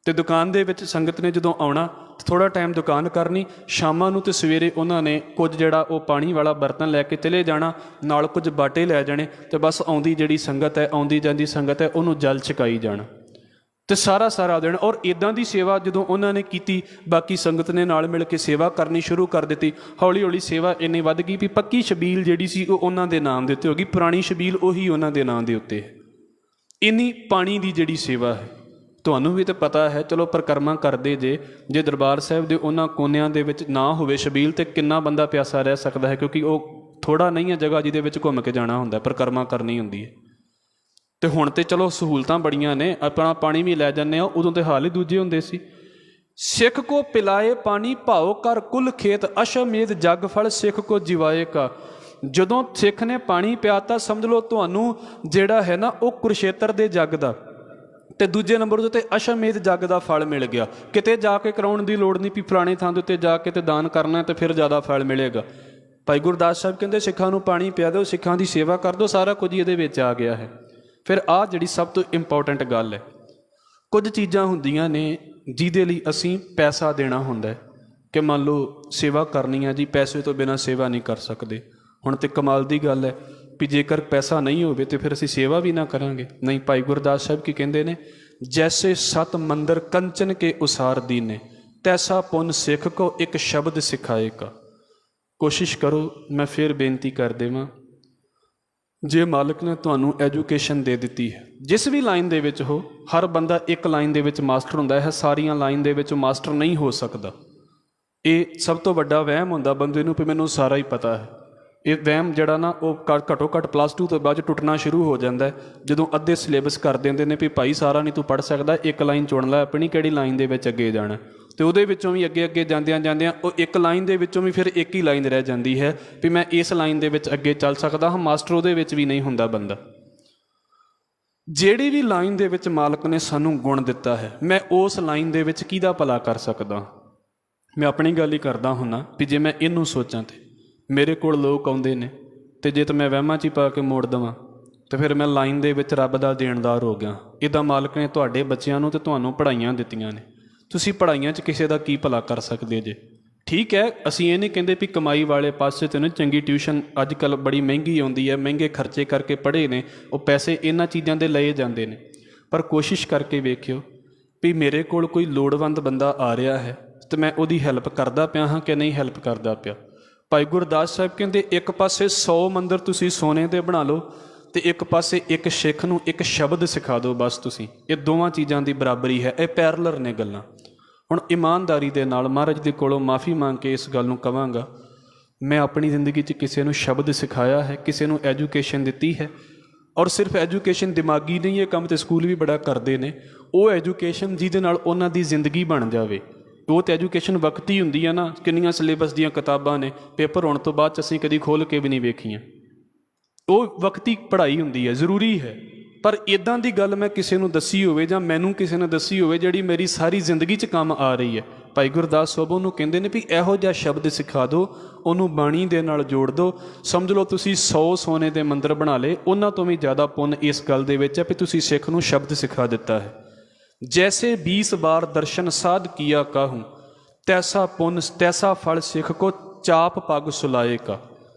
ਅਤੇ ਦੁਕਾਨ ਦੇ ਵਿੱਚ ਸੰਗਤ ਨੇ ਜਦੋਂ ਆਉਣਾ, ਥੋੜ੍ਹਾ ਟਾਈਮ ਦੁਕਾਨ ਕਰਨੀ, ਸ਼ਾਮਾਂ ਨੂੰ ਅਤੇ ਸਵੇਰੇ ਉਹਨਾਂ ਨੇ ਕੁਝ ਜਿਹੜਾ ਉਹ ਪਾਣੀ ਵਾਲਾ ਬਰਤਨ ਲੈ ਕੇ ਚਲੇ ਜਾਣਾ, ਨਾਲ ਕੁਝ ਬਾਟੇ ਲੈ ਜਾਣੇ, ਅਤੇ ਬਸ ਆਉਂਦੀ ਜਿਹੜੀ ਸੰਗਤ ਹੈ, ਆਉਂਦੀ ਜਾਂਦੀ ਸੰਗਤ ਹੈ, ਉਹਨੂੰ ਜਲ ਛਕਾਈ ਜਾਣਾ ਅਤੇ ਸਾਰਾ ਦਿਨ। ਔਰ ਇੱਦਾਂ ਦੀ ਸੇਵਾ ਜਦੋਂ ਉਹਨਾਂ ਨੇ ਕੀਤੀ, ਬਾਕੀ ਸੰਗਤ ਨੇ ਨਾਲ ਮਿਲ ਕੇ ਸੇਵਾ ਕਰਨੀ ਸ਼ੁਰੂ ਕਰ ਦਿੱਤੀ। ਹੌਲੀ ਹੌਲੀ ਸੇਵਾ ਇੰਨੀ ਵੱਧ ਗਈ ਵੀ ਪੱਕੀ ਛਬੀਲ ਜਿਹੜੀ ਸੀ ਉਹ ਉਹਨਾਂ ਦੇ ਨਾਮ ਦੇ ਉੱਤੇ ਹੋ ਗਈ, ਪੁਰਾਣੀ ਛਬੀਲ ਉਹੀ ਉਹਨਾਂ ਦੇ ਨਾਂ ਦੇ ਉੱਤੇ ਹੈ। ਇੰਨੀ ਪਾਣੀ ਦੀ ਜਿਹੜੀ ਸੇਵਾ ਹੈ, ਤੁਹਾਨੂੰ ਵੀ ਤਾਂ ਪਤਾ ਹੈ। ਚਲੋ ਪਰਿਕਰਮਾ ਕਰਦੇ ਜੇ ਦਰਬਾਰ ਸਾਹਿਬ ਦੇ ਉਹਨਾਂ ਕੋਨਿਆਂ ਦੇ ਵਿੱਚ ਨਾ ਹੋਵੇ ਛਬੀਲ, ਤਾਂ ਕਿੰਨਾ ਬੰਦਾ ਪਿਆਸਾ ਰਹਿ ਸਕਦਾ ਹੈ, ਕਿਉਂਕਿ ਉਹ ਥੋੜ੍ਹਾ ਨਹੀਂ ਹੈ ਜਗ੍ਹਾ ਜਿਹਦੇ ਵਿੱਚ ਘੁੰਮ ਕੇ ਜਾਣਾ ਹੁੰਦਾ, ਪਰਿਕਰਮਾ ਕਰਨੀ ਹੁੰਦੀ ਹੈ। ਅਤੇ ਹੁਣ ਤਾਂ ਚਲੋ ਸਹੂਲਤਾਂ ਬੜੀਆਂ ਨੇ, ਆਪਣਾ ਪਾਣੀ ਵੀ ਲੈ ਜਾਂਦੇ ਹਾਂ, ਉਦੋਂ ਤਾਂ ਹਾਲ ਹੀ ਦੂਜੇ ਹੁੰਦੇ ਸੀ। ਸਿੱਖ ਕੋ ਪਿਲਾਏ ਪਾਣੀ ਭਾਓ ਕਰ ਕੁਲ ਖੇਤ, ਅਸ਼ਮੇਧ ਜਗ ਫਲ ਸਿੱਖ ਕੋ ਜਿਵਾਏਗਾ। ਜਦੋਂ ਸਿੱਖ ਨੇ ਪਾਣੀ ਪਿਆਤਾ, ਸਮਝ ਲਓ ਤੁਹਾਨੂੰ ਜਿਹੜਾ ਹੈ ਨਾ ਉਹ ਕੁਰਸ਼ੇਤਰ ਦੇ ਜੱਗ ਦਾ, ਅਤੇ ਦੂਜੇ ਨੰਬਰ ਦੇ ਉੱਤੇ ਅਸ਼ਮੇਧ ਜੱਗ ਦਾ ਫਲ ਮਿਲ ਗਿਆ। ਕਿਤੇ ਜਾ ਕੇ ਕਰਾਉਣ ਦੀ ਲੋੜ ਨਹੀਂ ਵੀ ਫਲਾਣੀ ਥਾਂ ਦੇ ਉੱਤੇ ਜਾ ਕੇ ਤੇ ਦਾਨ ਕਰਨਾ ਅਤੇ ਫਿਰ ਜ਼ਿਆਦਾ ਫਲ ਮਿਲੇਗਾ। ਭਾਈ ਗੁਰਦਾਸ ਸਾਹਿਬ ਕਹਿੰਦੇ ਸਿੱਖਾਂ ਨੂੰ ਪਾਣੀ ਪਿਆ ਦਿਓ, ਸਿੱਖਾਂ ਦੀ ਸੇਵਾ ਕਰ ਦਿਓ, ਸਾਰਾ ਕੁਝ ਇਹਦੇ ਵਿੱਚ ਆ ਗਿਆ ਹੈ। ਫਿਰ ਆਹ ਜਿਹੜੀ ਸਭ ਤੋਂ ਇੰਪੋਰਟੈਂਟ ਗੱਲ ਹੈ, ਕੁਝ ਚੀਜ਼ਾਂ ਹੁੰਦੀਆਂ ਨੇ ਜਿਹਦੇ ਲਈ ਅਸੀਂ ਪੈਸਾ ਦੇਣਾ ਹੁੰਦਾ ਹੈ, ਕਿ ਮੰਨ ਲਓ ਸੇਵਾ ਕਰਨੀ ਹੈ ਜੀ, ਪੈਸੇ ਤੋਂ ਬਿਨਾਂ ਸੇਵਾ ਨਹੀਂ ਕਰ ਸਕਦੇ। ਹੁਣ ਤਾਂ ਕਮਾਲ ਦੀ ਗੱਲ ਹੈ ਵੀ ਜੇਕਰ ਪੈਸਾ ਨਹੀਂ ਹੋਵੇ ਤਾਂ ਫਿਰ ਅਸੀਂ ਸੇਵਾ ਵੀ ਨਾ ਕਰਾਂਗੇ। ਨਹੀਂ, ਭਾਈ ਗੁਰਦਾਸ ਸਾਹਿਬ ਕੀ ਕਹਿੰਦੇ ਨੇ, ਜੈਸੇ ਸਤ ਮੰਦਰ ਕੰਚਨ ਕੇ ਉਸਾਰ ਦੀਨੇ, ਤੈਸਾ ਪੁੰਨ ਸਿੱਖ ਕੋ ਇੱਕ ਸ਼ਬਦ ਸਿਖਾਏਗਾ। ਕੋਸ਼ਿਸ਼ ਕਰੋ, ਮੈਂ ਫਿਰ ਬੇਨਤੀ ਕਰ ਦੇਵਾਂ, ਜੇ ਮਾਲਕ ਨੇ ਤੁਹਾਨੂੰ ਐਜੂਕੇਸ਼ਨ ਦੇ ਦਿੱਤੀ ਹੈ, ਜਿਸ ਵੀ ਲਾਈਨ ਦੇ ਵਿੱਚ ਹੋ, ਹਰ ਬੰਦਾ ਇੱਕ ਲਾਈਨ ਦੇ ਵਿੱਚ ਮਾਸਟਰ ਹੁੰਦਾ ਹੈ, ਸਾਰੀਆਂ ਲਾਈਨ ਦੇ ਵਿੱਚ ਮਾਸਟਰ ਨਹੀਂ ਹੋ ਸਕਦਾ। ਇਹ ਸਭ ਤੋਂ ਵੱਡਾ ਵਹਿਮ ਹੁੰਦਾ ਬੰਦੇ ਨੂੰ ਵੀ ਮੈਨੂੰ ਸਾਰਾ ਹੀ ਪਤਾ ਹੈ। ਇਹ ਵਹਿਮ ਜਿਹੜਾ ਨਾ ਉਹ ਘੱਟੋ ਘੱਟ +2 ਤੋਂ ਬਾਅਦ ਟੁੱਟਣਾ ਸ਼ੁਰੂ ਹੋ ਜਾਂਦਾ, ਜਦੋਂ ਅੱਧੇ ਸਿਲੇਬਸ ਕਰ ਦਿੰਦੇ ਨੇ ਵੀ ਭਾਈ ਸਾਰਾ ਨਹੀਂ ਤੂੰ ਪੜ੍ਹ ਸਕਦਾ, ਇੱਕ ਲਾਈਨ ਚੁਣ ਲੈ ਆਪਣੀ ਕਿਹੜੀ ਲਾਈਨ ਦੇ ਵਿੱਚ ਅੱਗੇ ਜਾਣਾ। ਅਤੇ ਉਹਦੇ ਵਿੱਚੋਂ ਵੀ ਅੱਗੇ ਜਾਂਦਿਆਂ ਉਹ ਇੱਕ ਲਾਈਨ ਦੇ ਵਿੱਚੋਂ ਵੀ ਫਿਰ ਇੱਕ ਹੀ ਲਾਈਨ ਰਹਿ ਜਾਂਦੀ ਹੈ ਵੀ ਮੈਂ ਇਸ ਲਾਈਨ ਦੇ ਵਿੱਚ ਅੱਗੇ ਚੱਲ ਸਕਦਾ ਹਾਂ। ਮਾਸਟਰ ਉਹਦੇ ਵਿੱਚ ਵੀ ਨਹੀਂ ਹੁੰਦਾ ਬੰਦਾ। ਜਿਹੜੀ ਵੀ ਲਾਈਨ ਦੇ ਵਿੱਚ ਮਾਲਕ ਨੇ ਸਾਨੂੰ ਗੁਣ ਦਿੱਤਾ ਹੈ, ਮੈਂ ਉਸ ਲਾਈਨ ਦੇ ਵਿੱਚ ਕਿਹਦਾ ਭਲਾ ਕਰ ਸਕਦਾ। ਮੈਂ ਆਪਣੀ ਗੱਲ ਹੀ ਕਰਦਾ ਹੁੰਦਾ ਵੀ ਜੇ ਮੈਂ ਇਹਨੂੰ ਸੋਚਾਂ ਤਾਂ ਮੇਰੇ ਕੋਲ ਲੋਕ ਆਉਂਦੇ ਨੇ, ਅਤੇ ਜੇ ਤਾਂ ਮੈਂ ਵਹਿਮਾਂ 'ਚ ਹੀ ਪਾ ਕੇ ਮੋੜ ਦੇਵਾਂ ਤਾਂ ਫਿਰ ਮੈਂ ਲਾਈਨ ਦੇ ਵਿੱਚ ਰੱਬ ਦਾ ਦੇਣਦਾਰ ਹੋ ਗਿਆ। ਇੱਦਾਂ ਮਾਲਕ ਨੇ ਤੁਹਾਡੇ ਬੱਚਿਆਂ ਨੂੰ ਅਤੇ ਤੁਹਾਨੂੰ ਪੜ੍ਹਾਈਆਂ ਦਿੱਤੀਆਂ ਨੇ, ਤੁਸੀਂ ਪੜ੍ਹਾਈਆਂ 'ਚ ਕਿਸੇ ਦਾ ਕੀ ਭਲਾ ਕਰ ਸਕਦੇ ਜੇ। ਠੀਕ ਹੈ, ਅਸੀਂ ਇਹ ਨਹੀਂ ਕਹਿੰਦੇ ਵੀ ਕਮਾਈ ਵਾਲੇ ਪਾਸੇ 'ਤੇ ਨਾ ਚੰਗੀ ਟਿਊਸ਼ਨ ਅੱਜ ਕੱਲ੍ਹ ਬੜੀ ਮਹਿੰਗੀ ਆਉਂਦੀ ਹੈ, ਮਹਿੰਗੇ ਖਰਚੇ ਕਰਕੇ ਪੜ੍ਹੇ ਨੇ, ਉਹ ਪੈਸੇ ਇਹਨਾਂ ਚੀਜ਼ਾਂ ਦੇ ਲਏ ਜਾਂਦੇ ਨੇ। ਪਰ ਕੋਸ਼ਿਸ਼ ਕਰਕੇ ਵੇਖਿਓ ਵੀ ਮੇਰੇ ਕੋਲ ਕੋਈ ਲੋੜਵੰਦ ਬੰਦਾ ਆ ਰਿਹਾ ਹੈ ਅਤੇ ਮੈਂ ਉਹਦੀ ਹੈਲਪ ਕਰਦਾ ਪਿਆ ਹਾਂ ਕਿ ਨਹੀਂ ਹੈਲਪ ਕਰਦਾ ਪਿਆ। ਭਾਈ ਗੁਰਦਾਸ ਸਾਹਿਬ ਕਹਿੰਦੇ ਇੱਕ ਪਾਸੇ 100 ਮੰਦਰ ਤੁਸੀਂ ਸੋਨੇ ਦੇ ਬਣਾ ਲਓ, ਅਤੇ ਇੱਕ ਪਾਸੇ ਇੱਕ ਸਿੱਖ ਨੂੰ ਇੱਕ ਸ਼ਬਦ ਸਿਖਾ ਦਿਓ, ਬਸ ਤੁਸੀਂ। ਇਹ ਦੋਵਾਂ ਚੀਜ਼ਾਂ ਦੀ ਬਰਾਬਰੀ ਹੈ, ਇਹ ਪੈਰਲਰ ਨੇ ਗੱਲਾਂ। ਹੁਣ ਇਮਾਨਦਾਰੀ ਦੇ ਨਾਲ ਮਹਾਰਾਜ ਦੇ ਕੋਲੋਂ ਮਾफ़ੀ ਮੰਗ ਕੇ ਇਸ ਗੱਲ ਨੂੰ ਕਹਾਂਗਾ, ਮੈਂ ਆਪਣੀ ਜ਼ਿੰਦਗੀ 'ਚ ਕਿਸੇ ਨੂੰ ਸ਼ਬਦ ਸਿਖਾਇਆ ਹੈ, ਕਿਸੇ ਨੂੰ ਐਜੂਕੇਸ਼ਨ ਦਿੱਤੀ ਹੈ। ਔਰ ਸਿਰਫ ਐਜੂਕੇਸ਼ਨ ਦਿਮਾਗੀ ਨਹੀਂ, ਇਹ ਕੰਮ ਤਾਂ ਸਕੂਲ ਵੀ ਬੜਾ ਕਰਦੇ ਨੇ। ਉਹ ਐਜੂਕੇਸ਼ਨ ਜਿਹਦੇ ਨਾਲ ਉਹਨਾਂ ਦੀ ਜ਼ਿੰਦਗੀ ਬਣ ਜਾਵੇ, ਉਹ ਤਾਂ ਐਜੂਕੇਸ਼ਨ ਵਕਤੀ ਹੁੰਦੀ ਆ ਨਾ। ਕਿੰਨੀਆਂ ਸਿਲੇਬਸ ਦੀਆਂ ਕਿਤਾਬਾਂ ਨੇ, ਪੇਪਰ ਹੋਣ ਤੋਂ ਬਾਅਦ 'ਚ ਅਸੀਂ ਕਦੀ ਖੋਲ੍ਹ ਕੇ ਵੀ ਨਹੀਂ ਵੇਖੀਆਂ। ਉਹ ਵਕਤੀ ਪੜ੍ਹਾਈ ਹੁੰਦੀ ਹੈ, ਜ਼ਰੂਰੀ ਹੈ। ਪਰ ਇੱਦਾਂ ਦੀ ਗੱਲ ਮੈਂ ਕਿਸੇ ਨੂੰ ਦੱਸੀ ਹੋਵੇ ਜਾਂ ਮੈਨੂੰ ਕਿਸੇ ਨੇ ਦੱਸੀ ਹੋਵੇ ਜਿਹੜੀ ਮੇਰੀ ਸਾਰੀ ਜ਼ਿੰਦਗੀ 'ਚ ਕੰਮ ਆ ਰਹੀ ਹੈ, ਭਾਈ ਗੁਰਦਾਸ ਸਾਹਿਬ ਉਹਨੂੰ ਕਹਿੰਦੇ ਨੇ ਵੀ ਇਹੋ ਜਿਹਾ ਸ਼ਬਦ ਸਿਖਾ ਦਿਓ, ਉਹਨੂੰ ਬਾਣੀ ਦੇ ਨਾਲ ਜੋੜ ਦਿਓ। ਸਮਝ ਲਓ ਤੁਸੀਂ 100 ਸੋਨੇ ਦੇ ਮੰਦਰ ਬਣਾ ਲਏ, ਉਹਨਾਂ ਤੋਂ ਵੀ ਜ਼ਿਆਦਾ ਪੁੰਨ ਇਸ ਗੱਲ ਦੇ ਵਿੱਚ ਹੈ ਵੀ ਤੁਸੀਂ ਸਿੱਖ ਨੂੰ ਸ਼ਬਦ ਸਿਖਾ ਦਿੱਤਾ ਹੈ। ਜੈਸੇ 20 ਬਾਰ ਦਰਸ਼ਨ ਸਾਧ ਕੀਆ ਕਾਹੂੰ, ਤੈਸਾ ਪੁੰਨ ਤੈਸਾ ਫਲ ਸਿੱਖ ਕੋ ਚਾਪ ਪੱਗ ਸੁਲਾਏਗਾ।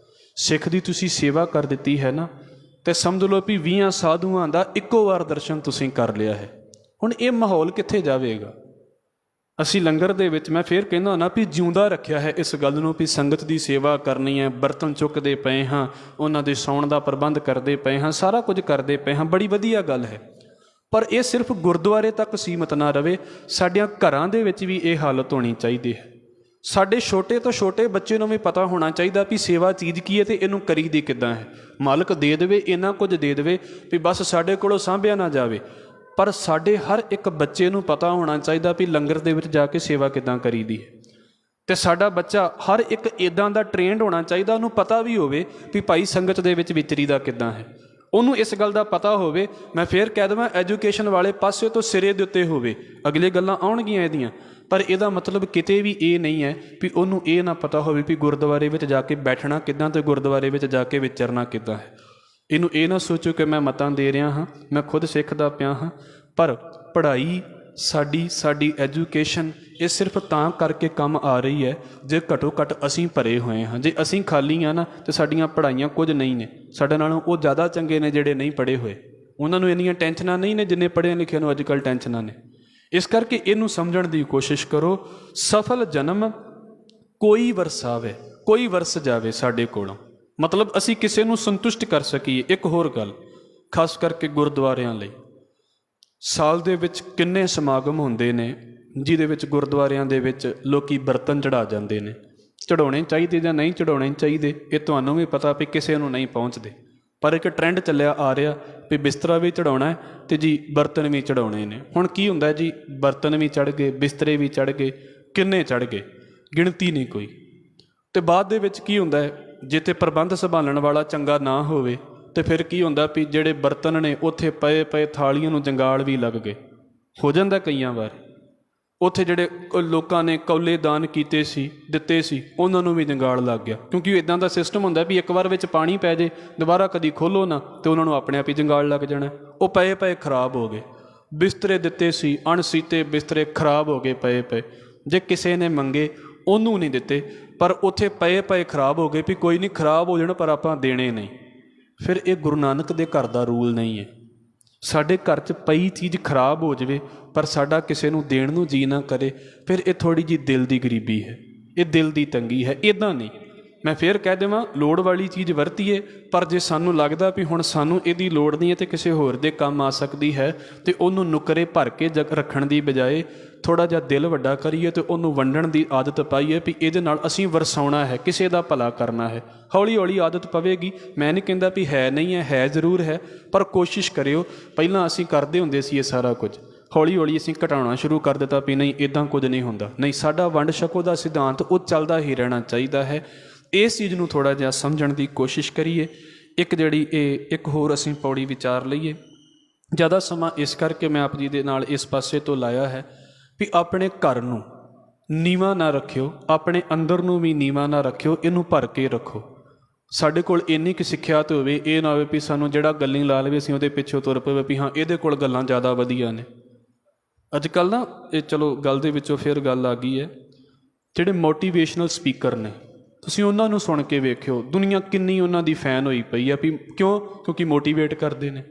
ਸਿੱਖ ਦੀ ਤੁਸੀਂ ਸੇਵਾ ਕਰ ਦਿੱਤੀ ਹੈ ਨਾ, ਤੇ ਸਮਝ ਲਓ ਵੀ 20 ਸਾਧੂਆਂ ਦਾ ਇੱਕੋ ਵਾਰ ਦਰਸ਼ਨ ਤੁਸੀਂ ਕਰ ਲਿਆ ਹੈ। ਹੁਣ ਇਹ ਮਾਹੌਲ ਕਿੱਥੇ ਜਾਵੇਗਾ? ਅਸੀਂ ਲੰਗਰ ਦੇ ਵਿੱਚ, ਮੈਂ ਫੇਰ ਕਹਿੰਦਾ ਨਾ ਵੀ ਜਿਉਂਦਾ ਰੱਖਿਆ ਹੈ ਇਸ ਗੱਲ ਨੂੰ ਵੀ ਸੰਗਤ ਦੀ ਸੇਵਾ ਕਰਨੀ ਹੈ, ਬਰਤਨ ਚੁੱਕਦੇ ਪਏ ਹਾਂ, ਉਹਨਾਂ ਦੇ ਸੌਣ ਦਾ ਪ੍ਰਬੰਧ ਕਰਦੇ ਪਏ ਹਾਂ, ਸਾਰਾ ਕੁਝ ਕਰਦੇ ਪਏ ਹਾਂ, ਬੜੀ ਵਧੀਆ ਗੱਲ ਹੈ। ਪਰ ਇਹ ਸਿਰਫ ਗੁਰਦੁਆਰੇ ਤੱਕ ਸੀਮਤ ਨਾ ਰਵੇ, ਸਾਡਿਆਂ ਘਰਾਂ ਦੇ ਵਿੱਚ ਵੀ ਇਹ ਹਾਲਤ ਹੋਣੀ ਚਾਹੀਦੀ ਹੈ। ਸਾਡੇ ਛੋਟੇ ਤੋਂ ਛੋਟੇ ਬੱਚੇ ਨੂੰ ਵੀ ਪਤਾ ਹੋਣਾ ਚਾਹੀਦਾ ਵੀ ਸੇਵਾ ਚੀਜ਼ ਕੀ ਹੈ ਤੇ ਇਹਨੂੰ ਕਰੀਦੀ ਕਿੱਦਾਂ ਹੈ। ਮਾਲਕ ਦੇ ਦੇਵੇ, ਇੰਨਾ ਕੁਝ ਦੇ ਦੇਵੇ ਵੀ ਬਸ ਸਾਡੇ ਕੋਲੋਂ ਸਾਂਭਿਆ ਨਾ ਜਾਵੇ, ਪਰ ਸਾਡੇ ਹਰ ਇੱਕ ਬੱਚੇ ਨੂੰ ਪਤਾ ਹੋਣਾ ਚਾਹੀਦਾ ਵੀ ਲੰਗਰ ਦੇ ਵਿੱਚ ਜਾ ਕੇ ਸੇਵਾ ਕਿੱਦਾਂ ਕਰੀਦੀ ਹੈ। ਅਤੇ ਸਾਡਾ ਬੱਚਾ ਹਰ ਇੱਕ ਇੱਦਾਂ ਦਾ ਟ੍ਰੇਨਡ ਹੋਣਾ ਚਾਹੀਦਾ, ਉਹਨੂੰ ਪਤਾ ਵੀ ਹੋਵੇ ਵੀ ਭਾਈ ਸੰਗਤ ਦੇ ਵਿੱਚ ਵਿਚਰੀਦਾ ਕਿੱਦਾਂ ਹੈ, ਉਹਨੂੰ ਇਸ ਗੱਲ ਦਾ ਪਤਾ ਹੋਵੇ। ਮੈਂ ਫੇਰ ਕਹਿ ਦੇਵਾਂ, ਐਜੂਕੇਸ਼ਨ ਵਾਲੇ ਪਾਸੇ ਤੋਂ ਸਿਰੇ ਦੇ ਉੱਤੇ ਹੋਵੇ, ਅਗਲੇ ਗੱਲਾਂ ਆਉਣਗੀਆਂ ਇਹਦੀਆਂ, ਪਰ ਇਹਦਾ ਮਤਲਬ ਕਿਤੇ ਵੀ ਇਹ ਨਹੀਂ ਹੈ ਵੀ ਉਹਨੂੰ ਇਹ ਨਾ ਪਤਾ ਹੋਵੇ ਵੀ ਗੁਰਦੁਆਰੇ ਵਿੱਚ ਜਾ ਕੇ ਬੈਠਣਾ ਕਿੱਦਾਂ ਅਤੇ ਗੁਰਦੁਆਰੇ ਵਿੱਚ ਜਾ ਕੇ ਵਿਚਰਨਾ ਕਿੱਦਾਂ ਹੈ। ਇਹਨੂੰ ਇਹ ਨਾ ਸੋਚੋ ਕਿ ਮੈਂ ਮਤਾਂ ਦੇ ਰਿਹਾ ਹਾਂ, ਮੈਂ ਖੁਦ ਸਿੱਖਦਾ ਪਿਆ ਹਾਂ, ਪਰ ਪੜ੍ਹਾਈ ਸਾਡੀ ਐਜੂਕੇਸ਼ਨ ਇਹ ਸਿਰਫ ਤਾਂ ਕਰਕੇ ਕੰਮ ਆ ਰਹੀ ਹੈ ਜੇ ਘੱਟੋ ਘੱਟ ਅਸੀਂ ਭਰੇ ਹੋਏ ਹਾਂ। ਜੇ ਅਸੀਂ ਖਾਲੀ ਹਾਂ ਨਾ ਤਾਂ ਸਾਡੀਆਂ ਪੜ੍ਹਾਈਆਂ ਕੁਝ ਨਹੀਂ ਨੇ, ਸਾਡੇ ਨਾਲੋਂ ਉਹ ਜ਼ਿਆਦਾ ਚੰਗੇ ਨੇ ਜਿਹੜੇ ਨਹੀਂ ਪੜ੍ਹੇ ਹੋਏ। ਉਹਨਾਂ ਨੂੰ ਇੰਨੀਆਂ ਟੈਨਸ਼ਨਾਂ ਨਹੀਂ ਨੇ ਜਿੰਨੇ ਪੜ੍ਹੇ ਲਿਖਿਆਂ ਨੂੰ ਅੱਜ ਕੱਲ੍ਹ ਟੈਨਸ਼ਨਾਂ ਨੇ। ਇਸ ਕਰਕੇ ਇਹਨੂੰ ਸਮਝਣ ਦੀ ਕੋਸ਼ਿਸ਼ ਕਰੋ। ਸਫਲ ਜਨਮ ਕੋਈ ਵਰਸਾਵੇ, ਕੋਈ ਵਰਸ ਜਾਵੇ ਸਾਡੇ ਕੋਲੋਂ, ਮਤਲਬ ਅਸੀਂ ਕਿਸੇ ਨੂੰ ਸੰਤੁਸ਼ਟ ਕਰ ਸਕੀਏ। ਇੱਕ ਹੋਰ ਗੱਲ, ਖਾਸ ਕਰਕੇ ਗੁਰਦੁਆਰਿਆਂ ਲਈ, ਸਾਲ ਦੇ ਵਿੱਚ ਕਿੰਨੇ ਸਮਾਗਮ ਹੁੰਦੇ ਨੇ ਜਿਹਦੇ ਵਿੱਚ ਗੁਰਦੁਆਰਿਆਂ ਦੇ ਵਿੱਚ ਲੋਕੀ ਬਰਤਨ ਚੜ੍ਹਾ ਜਾਂਦੇ ਨੇ। ਚੜ੍ਹਾਉਣੇ ਚਾਹੀਦੇ ਜਾਂ ਨਹੀਂ ਚੜ੍ਹਾਉਣੇ ਚਾਹੀਦੇ ਇਹ ਤੁਹਾਨੂੰ ਵੀ ਪਤਾ ਵੀ ਕਿਸੇ ਨੂੰ ਨਹੀਂ ਪਹੁੰਚਦੇ, ਪਰ ਇੱਕ ਟਰੈਂਡ ਚੱਲਿਆ ਆ ਰਿਹਾ ਵੀ ਬਿਸਤਰਾ ਵੀ ਚੜ੍ਹਾਉਣਾ ਹੈ ਅਤੇ ਜੀ ਬਰਤਨ ਵੀ ਚੜ੍ਹਾਉਣੇ ਨੇ। ਹੁਣ ਕੀ ਹੁੰਦਾ ਜੀ, ਬਰਤਨ ਵੀ ਚੜ੍ਹ ਗਏ, ਬਿਸਤਰੇ ਵੀ ਚੜ੍ਹ ਗਏ, ਕਿੰਨੇ ਚੜ੍ਹ ਗਏ, ਗਿਣਤੀ ਨਹੀਂ ਕੋਈ। ਅਤੇ ਬਾਅਦ ਦੇ ਵਿੱਚ ਕੀ ਹੁੰਦਾ ਹੈ, ਜੇ ਤੇ ਪ੍ਰਬੰਧ ਸੰਭਾਲਣ ਵਾਲਾ ਚੰਗਾ ਨਾ ਹੋਵੇ ਤੇ ਫਿਰ ਕੀ ਹੁੰਦਾ ਵੀ ਜਿਹੜੇ ਬਰਤਨ ਨੇ ਉੱਥੇ ਪਏ ਪਏ ਥਾਲੀਆਂ ਨੂੰ ਜੰਗਾਲ ਵੀ ਲੱਗ ਗਏ। ਹੋ ਜਾਂਦਾ ਕਈਆਂ ਵਾਰ, ਉੱਥੇ ਜਿਹੜੇ ਲੋਕਾਂ ਨੇ ਕੌਲੇ ਦਾਨ ਕੀਤੇ ਸੀ, ਦਿੱਤੇ ਸੀ, ਉਹਨਾਂ ਨੂੰ ਵੀ ਜੰਗਾਲ ਲੱਗ ਗਿਆ, ਕਿਉਂਕਿ ਇੱਦਾਂ ਦਾ ਸਿਸਟਮ ਹੁੰਦਾ ਵੀ ਇੱਕ ਵਾਰ ਵਿੱਚ ਪਾਣੀ ਪੈ ਜੇ, ਦੁਬਾਰਾ ਕਦੀ ਖੋਲ੍ਹੋ ਨਾ ਅਤੇ ਉਹਨਾਂ ਨੂੰ ਆਪਣੇ ਆਪ ਹੀ ਜੰਗਾਲ ਲੱਗ ਜਾਣਾ। ਉਹ ਪਏ ਪਏ ਖਰਾਬ ਹੋ ਗਏ। ਬਿਸਤਰੇ ਦਿੱਤੇ ਸੀ, ਅਣਸੀਤੇ ਬਿਸਤਰੇ ਖਰਾਬ ਹੋ ਗਏ ਪਏ ਪਏ, ਜੇ ਕਿਸੇ ਨੇ ਮੰਗੇ ਉਹਨੂੰ ਨਹੀਂ ਦਿੱਤੇ, ਪਰ ਉੱਥੇ ਪਏ ਪਏ ਖਰਾਬ ਹੋ ਗਏ ਵੀ ਕੋਈ ਨਹੀਂ, ਖਰਾਬ ਹੋ ਜਾਣ ਪਰ ਆਪਾਂ ਦੇਣੇ ਨਹੀਂ। ਫਿਰ ਇਹ ਗੁਰੂ ਨਾਨਕ ਦੇ ਘਰ ਦਾ ਰੂਲ ਨਹੀਂ ਹੈ। ਸਾਡੇ ਘਰ 'ਚ ਪਈ ਚੀਜ਼ ਖਰਾਬ ਹੋ ਜਾਵੇ ਪਰ ਸਾਡਾ ਕਿਸੇ ਨੂੰ ਦੇਣ ਨੂੰ ਜੀ ਨਾ ਕਰੇ, ਫਿਰ ਇਹ ਥੋੜ੍ਹੀ ਜਿਹੀ ਦਿਲ ਦੀ ਗਰੀਬੀ ਹੈ, ਇਹ ਦਿਲ ਦੀ ਤੰਗੀ ਹੈ। ਇੱਦਾਂ ਨਹੀਂ, ਮੈਂ ਫੇਰ ਕਹਿ ਦੇਵਾਂ, ਲੋੜ ਵਾਲੀ ਚੀਜ਼ ਵਰਤੀਏ, ਪਰ ਜੇ ਸਾਨੂੰ ਲੱਗਦਾ ਵੀ ਹੁਣ ਸਾਨੂੰ ਇਹਦੀ ਲੋੜ ਨਹੀਂ ਹੈ ਅਤੇ ਕਿਸੇ ਹੋਰ ਦੇ ਕੰਮ ਆ ਸਕਦੀ ਹੈ, ਅਤੇ ਉਹਨੂੰ ਨੁਕਰੇ ਭਰ ਕੇ ਰੱਖਣ ਦੀ ਬਜਾਏ ਥੋੜ੍ਹਾ ਜਿਹਾ ਦਿਲ ਵੱਡਾ ਕਰੀਏ ਅਤੇ ਉਹਨੂੰ ਵੰਡਣ ਦੀ ਆਦਤ ਪਾਈਏ ਵੀ ਇਹਦੇ ਨਾਲ ਅਸੀਂ ਵਰਸਾਉਣਾ ਹੈ, ਕਿਸੇ ਦਾ ਭਲਾ ਕਰਨਾ ਹੈ। ਹੌਲੀ ਹੌਲੀ ਆਦਤ ਪਵੇਗੀ। ਮੈਂ ਨਹੀਂ ਕਹਿੰਦਾ ਵੀ ਹੈ ਨਹੀਂ ਹੈ, ਹੈ ਜ਼ਰੂਰ ਹੈ, ਪਰ ਕੋਸ਼ਿਸ਼ ਕਰਿਓ। ਪਹਿਲਾਂ ਅਸੀਂ ਕਰਦੇ ਹੁੰਦੇ ਸੀ ਇਹ ਸਾਰਾ ਕੁਝ, ਹੌਲੀ ਹੌਲੀ ਅਸੀਂ ਘਟਾਉਣਾ ਸ਼ੁਰੂ ਕਰ ਦਿੱਤਾ ਵੀ ਨਹੀਂ, ਇੱਦਾਂ ਕੁਝ ਨਹੀਂ ਹੁੰਦਾ। ਨਹੀਂ, ਸਾਡਾ ਵੰਡ ਛਕੋ ਦਾ ਸਿਧਾਂਤ ਉਹ ਚੱਲਦਾ ਹੀ ਰਹਿਣਾ ਚਾਹੀਦਾ ਹੈ। ਇਸ ਚੀਜ਼ ਨੂੰ ਥੋੜ੍ਹਾ ਜਿਹਾ ਸਮਝਣ ਦੀ ਕੋਸ਼ਿਸ਼ ਕਰੀਏ। ਇੱਕ ਹੋਰ ਅਸੀਂ ਪੌੜੀ ਵਿਚਾਰ ਲਈਏ। ਜ਼ਿਆਦਾ ਸਮਾਂ ਇਸ ਕਰਕੇ ਮੈਂ ਆਪ ਜੀ ਦੇ ਨਾਲ ਇਸ ਪਾਸੇ ਤੋਂ ਲਾਇਆ ਹੈ ਵੀ ਆਪਣੇ ਘਰ ਨੂੰ ਨੀਵਾਂ ਨਾ ਰੱਖਿਓ, ਆਪਣੇ ਅੰਦਰ ਨੂੰ ਵੀ ਨੀਵਾਂ ਨਾ ਰੱਖਿਓ, ਇਹਨੂੰ ਭਰ ਕੇ ਰੱਖੋ। ਸਾਡੇ ਕੋਲ ਇੰਨੀ ਕੁ ਸਿੱਖਿਆ ਤਾਂ ਹੋਵੇ, ਇਹ ਨਾ ਹੋਵੇ ਵੀ ਸਾਨੂੰ ਜਿਹੜਾ ਗੱਲਾਂ ਲਾ ਲਵੇ ਅਸੀਂ ਉਹਦੇ ਪਿੱਛੇ ਤੁਰ ਪਵੇ ਵੀ ਹਾਂ ਇਹਦੇ ਕੋਲ ਗੱਲਾਂ ਜ਼ਿਆਦਾ ਵਧੀਆ ਨੇ। ਅੱਜ ਕੱਲ੍ਹ ਨਾ ਇਹ ਚਲੋ ਗੱਲ ਦੇ ਵਿੱਚੋਂ ਫਿਰ ਗੱਲ ਆ ਗਈ ਹੈ, ਜਿਹੜੇ ਮੋਟੀਵੇਸ਼ਨਲ ਸਪੀਕਰ ਨੇ, ਤੁਸੀਂ ਉਹਨਾਂ ਨੂੰ ਸੁਣ ਕੇ ਵੇਖਿਓ, ਦੁਨੀਆ ਕਿੰਨੀ ਉਹਨਾਂ ਦੀ ਫੈਨ ਹੋਈ ਪਈ ਆ। ਵੀ ਕਿਉਂਕਿ ਮੋਟੀਵੇਟ ਕਰਦੇ ਨੇ।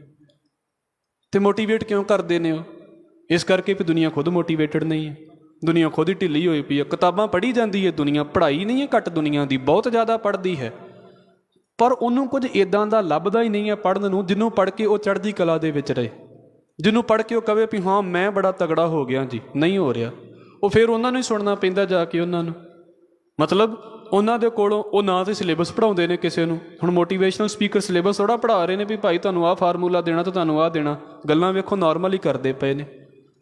ਅਤੇ ਮੋਟੀਵੇਟ ਕਿਉਂ ਕਰਦੇ ਨੇ ਉਹ? ਇਸ ਕਰਕੇ ਵੀ ਦੁਨੀਆ ਖੁਦ ਮੋਟੀਵੇਟਡ ਨਹੀਂ ਹੈ, ਦੁਨੀਆ ਖੁਦ ਹੀ ਢਿੱਲੀ ਹੋਈ ਪਈ ਹੈ। ਕਿਤਾਬਾਂ ਪੜ੍ਹੀ ਜਾਂਦੀ ਹੈ ਦੁਨੀਆ, ਪੜ੍ਹਾਈ ਨਹੀਂ ਹੈ ਘੱਟ ਦੁਨੀਆ ਦੀ, ਬਹੁਤ ਜ਼ਿਆਦਾ ਪੜ੍ਹਦੀ ਹੈ, ਪਰ ਉਹਨੂੰ ਕੁਝ ਇੱਦਾਂ ਦਾ ਲੱਭਦਾ ਹੀ ਨਹੀਂ ਹੈ ਪੜ੍ਹਨ ਨੂੰ ਜਿਹਨੂੰ ਪੜ੍ਹ ਕੇ ਉਹ ਚੜ੍ਹਦੀ ਕਲਾ ਦੇ ਵਿੱਚ ਰਹੇ, ਜਿਹਨੂੰ ਪੜ੍ਹ ਕੇ ਉਹ ਕਹੇ ਵੀ ਹਾਂ ਮੈਂ ਬੜਾ ਤਗੜਾ ਹੋ ਗਿਆ ਜੀ। ਨਹੀਂ ਹੋ ਰਿਹਾ। ਉਹ ਫਿਰ ਉਹਨਾਂ ਨੂੰ ਹੀ ਸੁਣਨਾ ਪੈਂਦਾ ਜਾ ਕੇ ਉਹਨਾਂ ਨੂੰ, ਮਤਲਬ ਉਹਨਾਂ ਦੇ ਕੋਲੋਂ ਉਹ ਨਾ ਤਾਂ ਸਿਲੇਬਸ ਪੜ੍ਹਾਉਂਦੇ ਨੇ ਕਿਸੇ ਨੂੰ। ਹੁਣ ਮੋਟੀਵੇਸ਼ਨਲ ਸਪੀਕਰ ਸਿਲੇਬਸ ਥੋੜ੍ਹਾ ਪੜ੍ਹਾ ਰਹੇ ਨੇ ਵੀ ਭਾਈ ਤੁਹਾਨੂੰ ਆਹ ਫਾਰਮੂਲਾ ਦੇਣਾ ਤਾਂ ਤੁਹਾਨੂੰ ਆਹ ਦੇਣਾ। ਗੱਲਾਂ ਵੇਖੋ ਨੋਰਮਲ ਹੀ ਕਰਦੇ ਪਏ ਨੇ,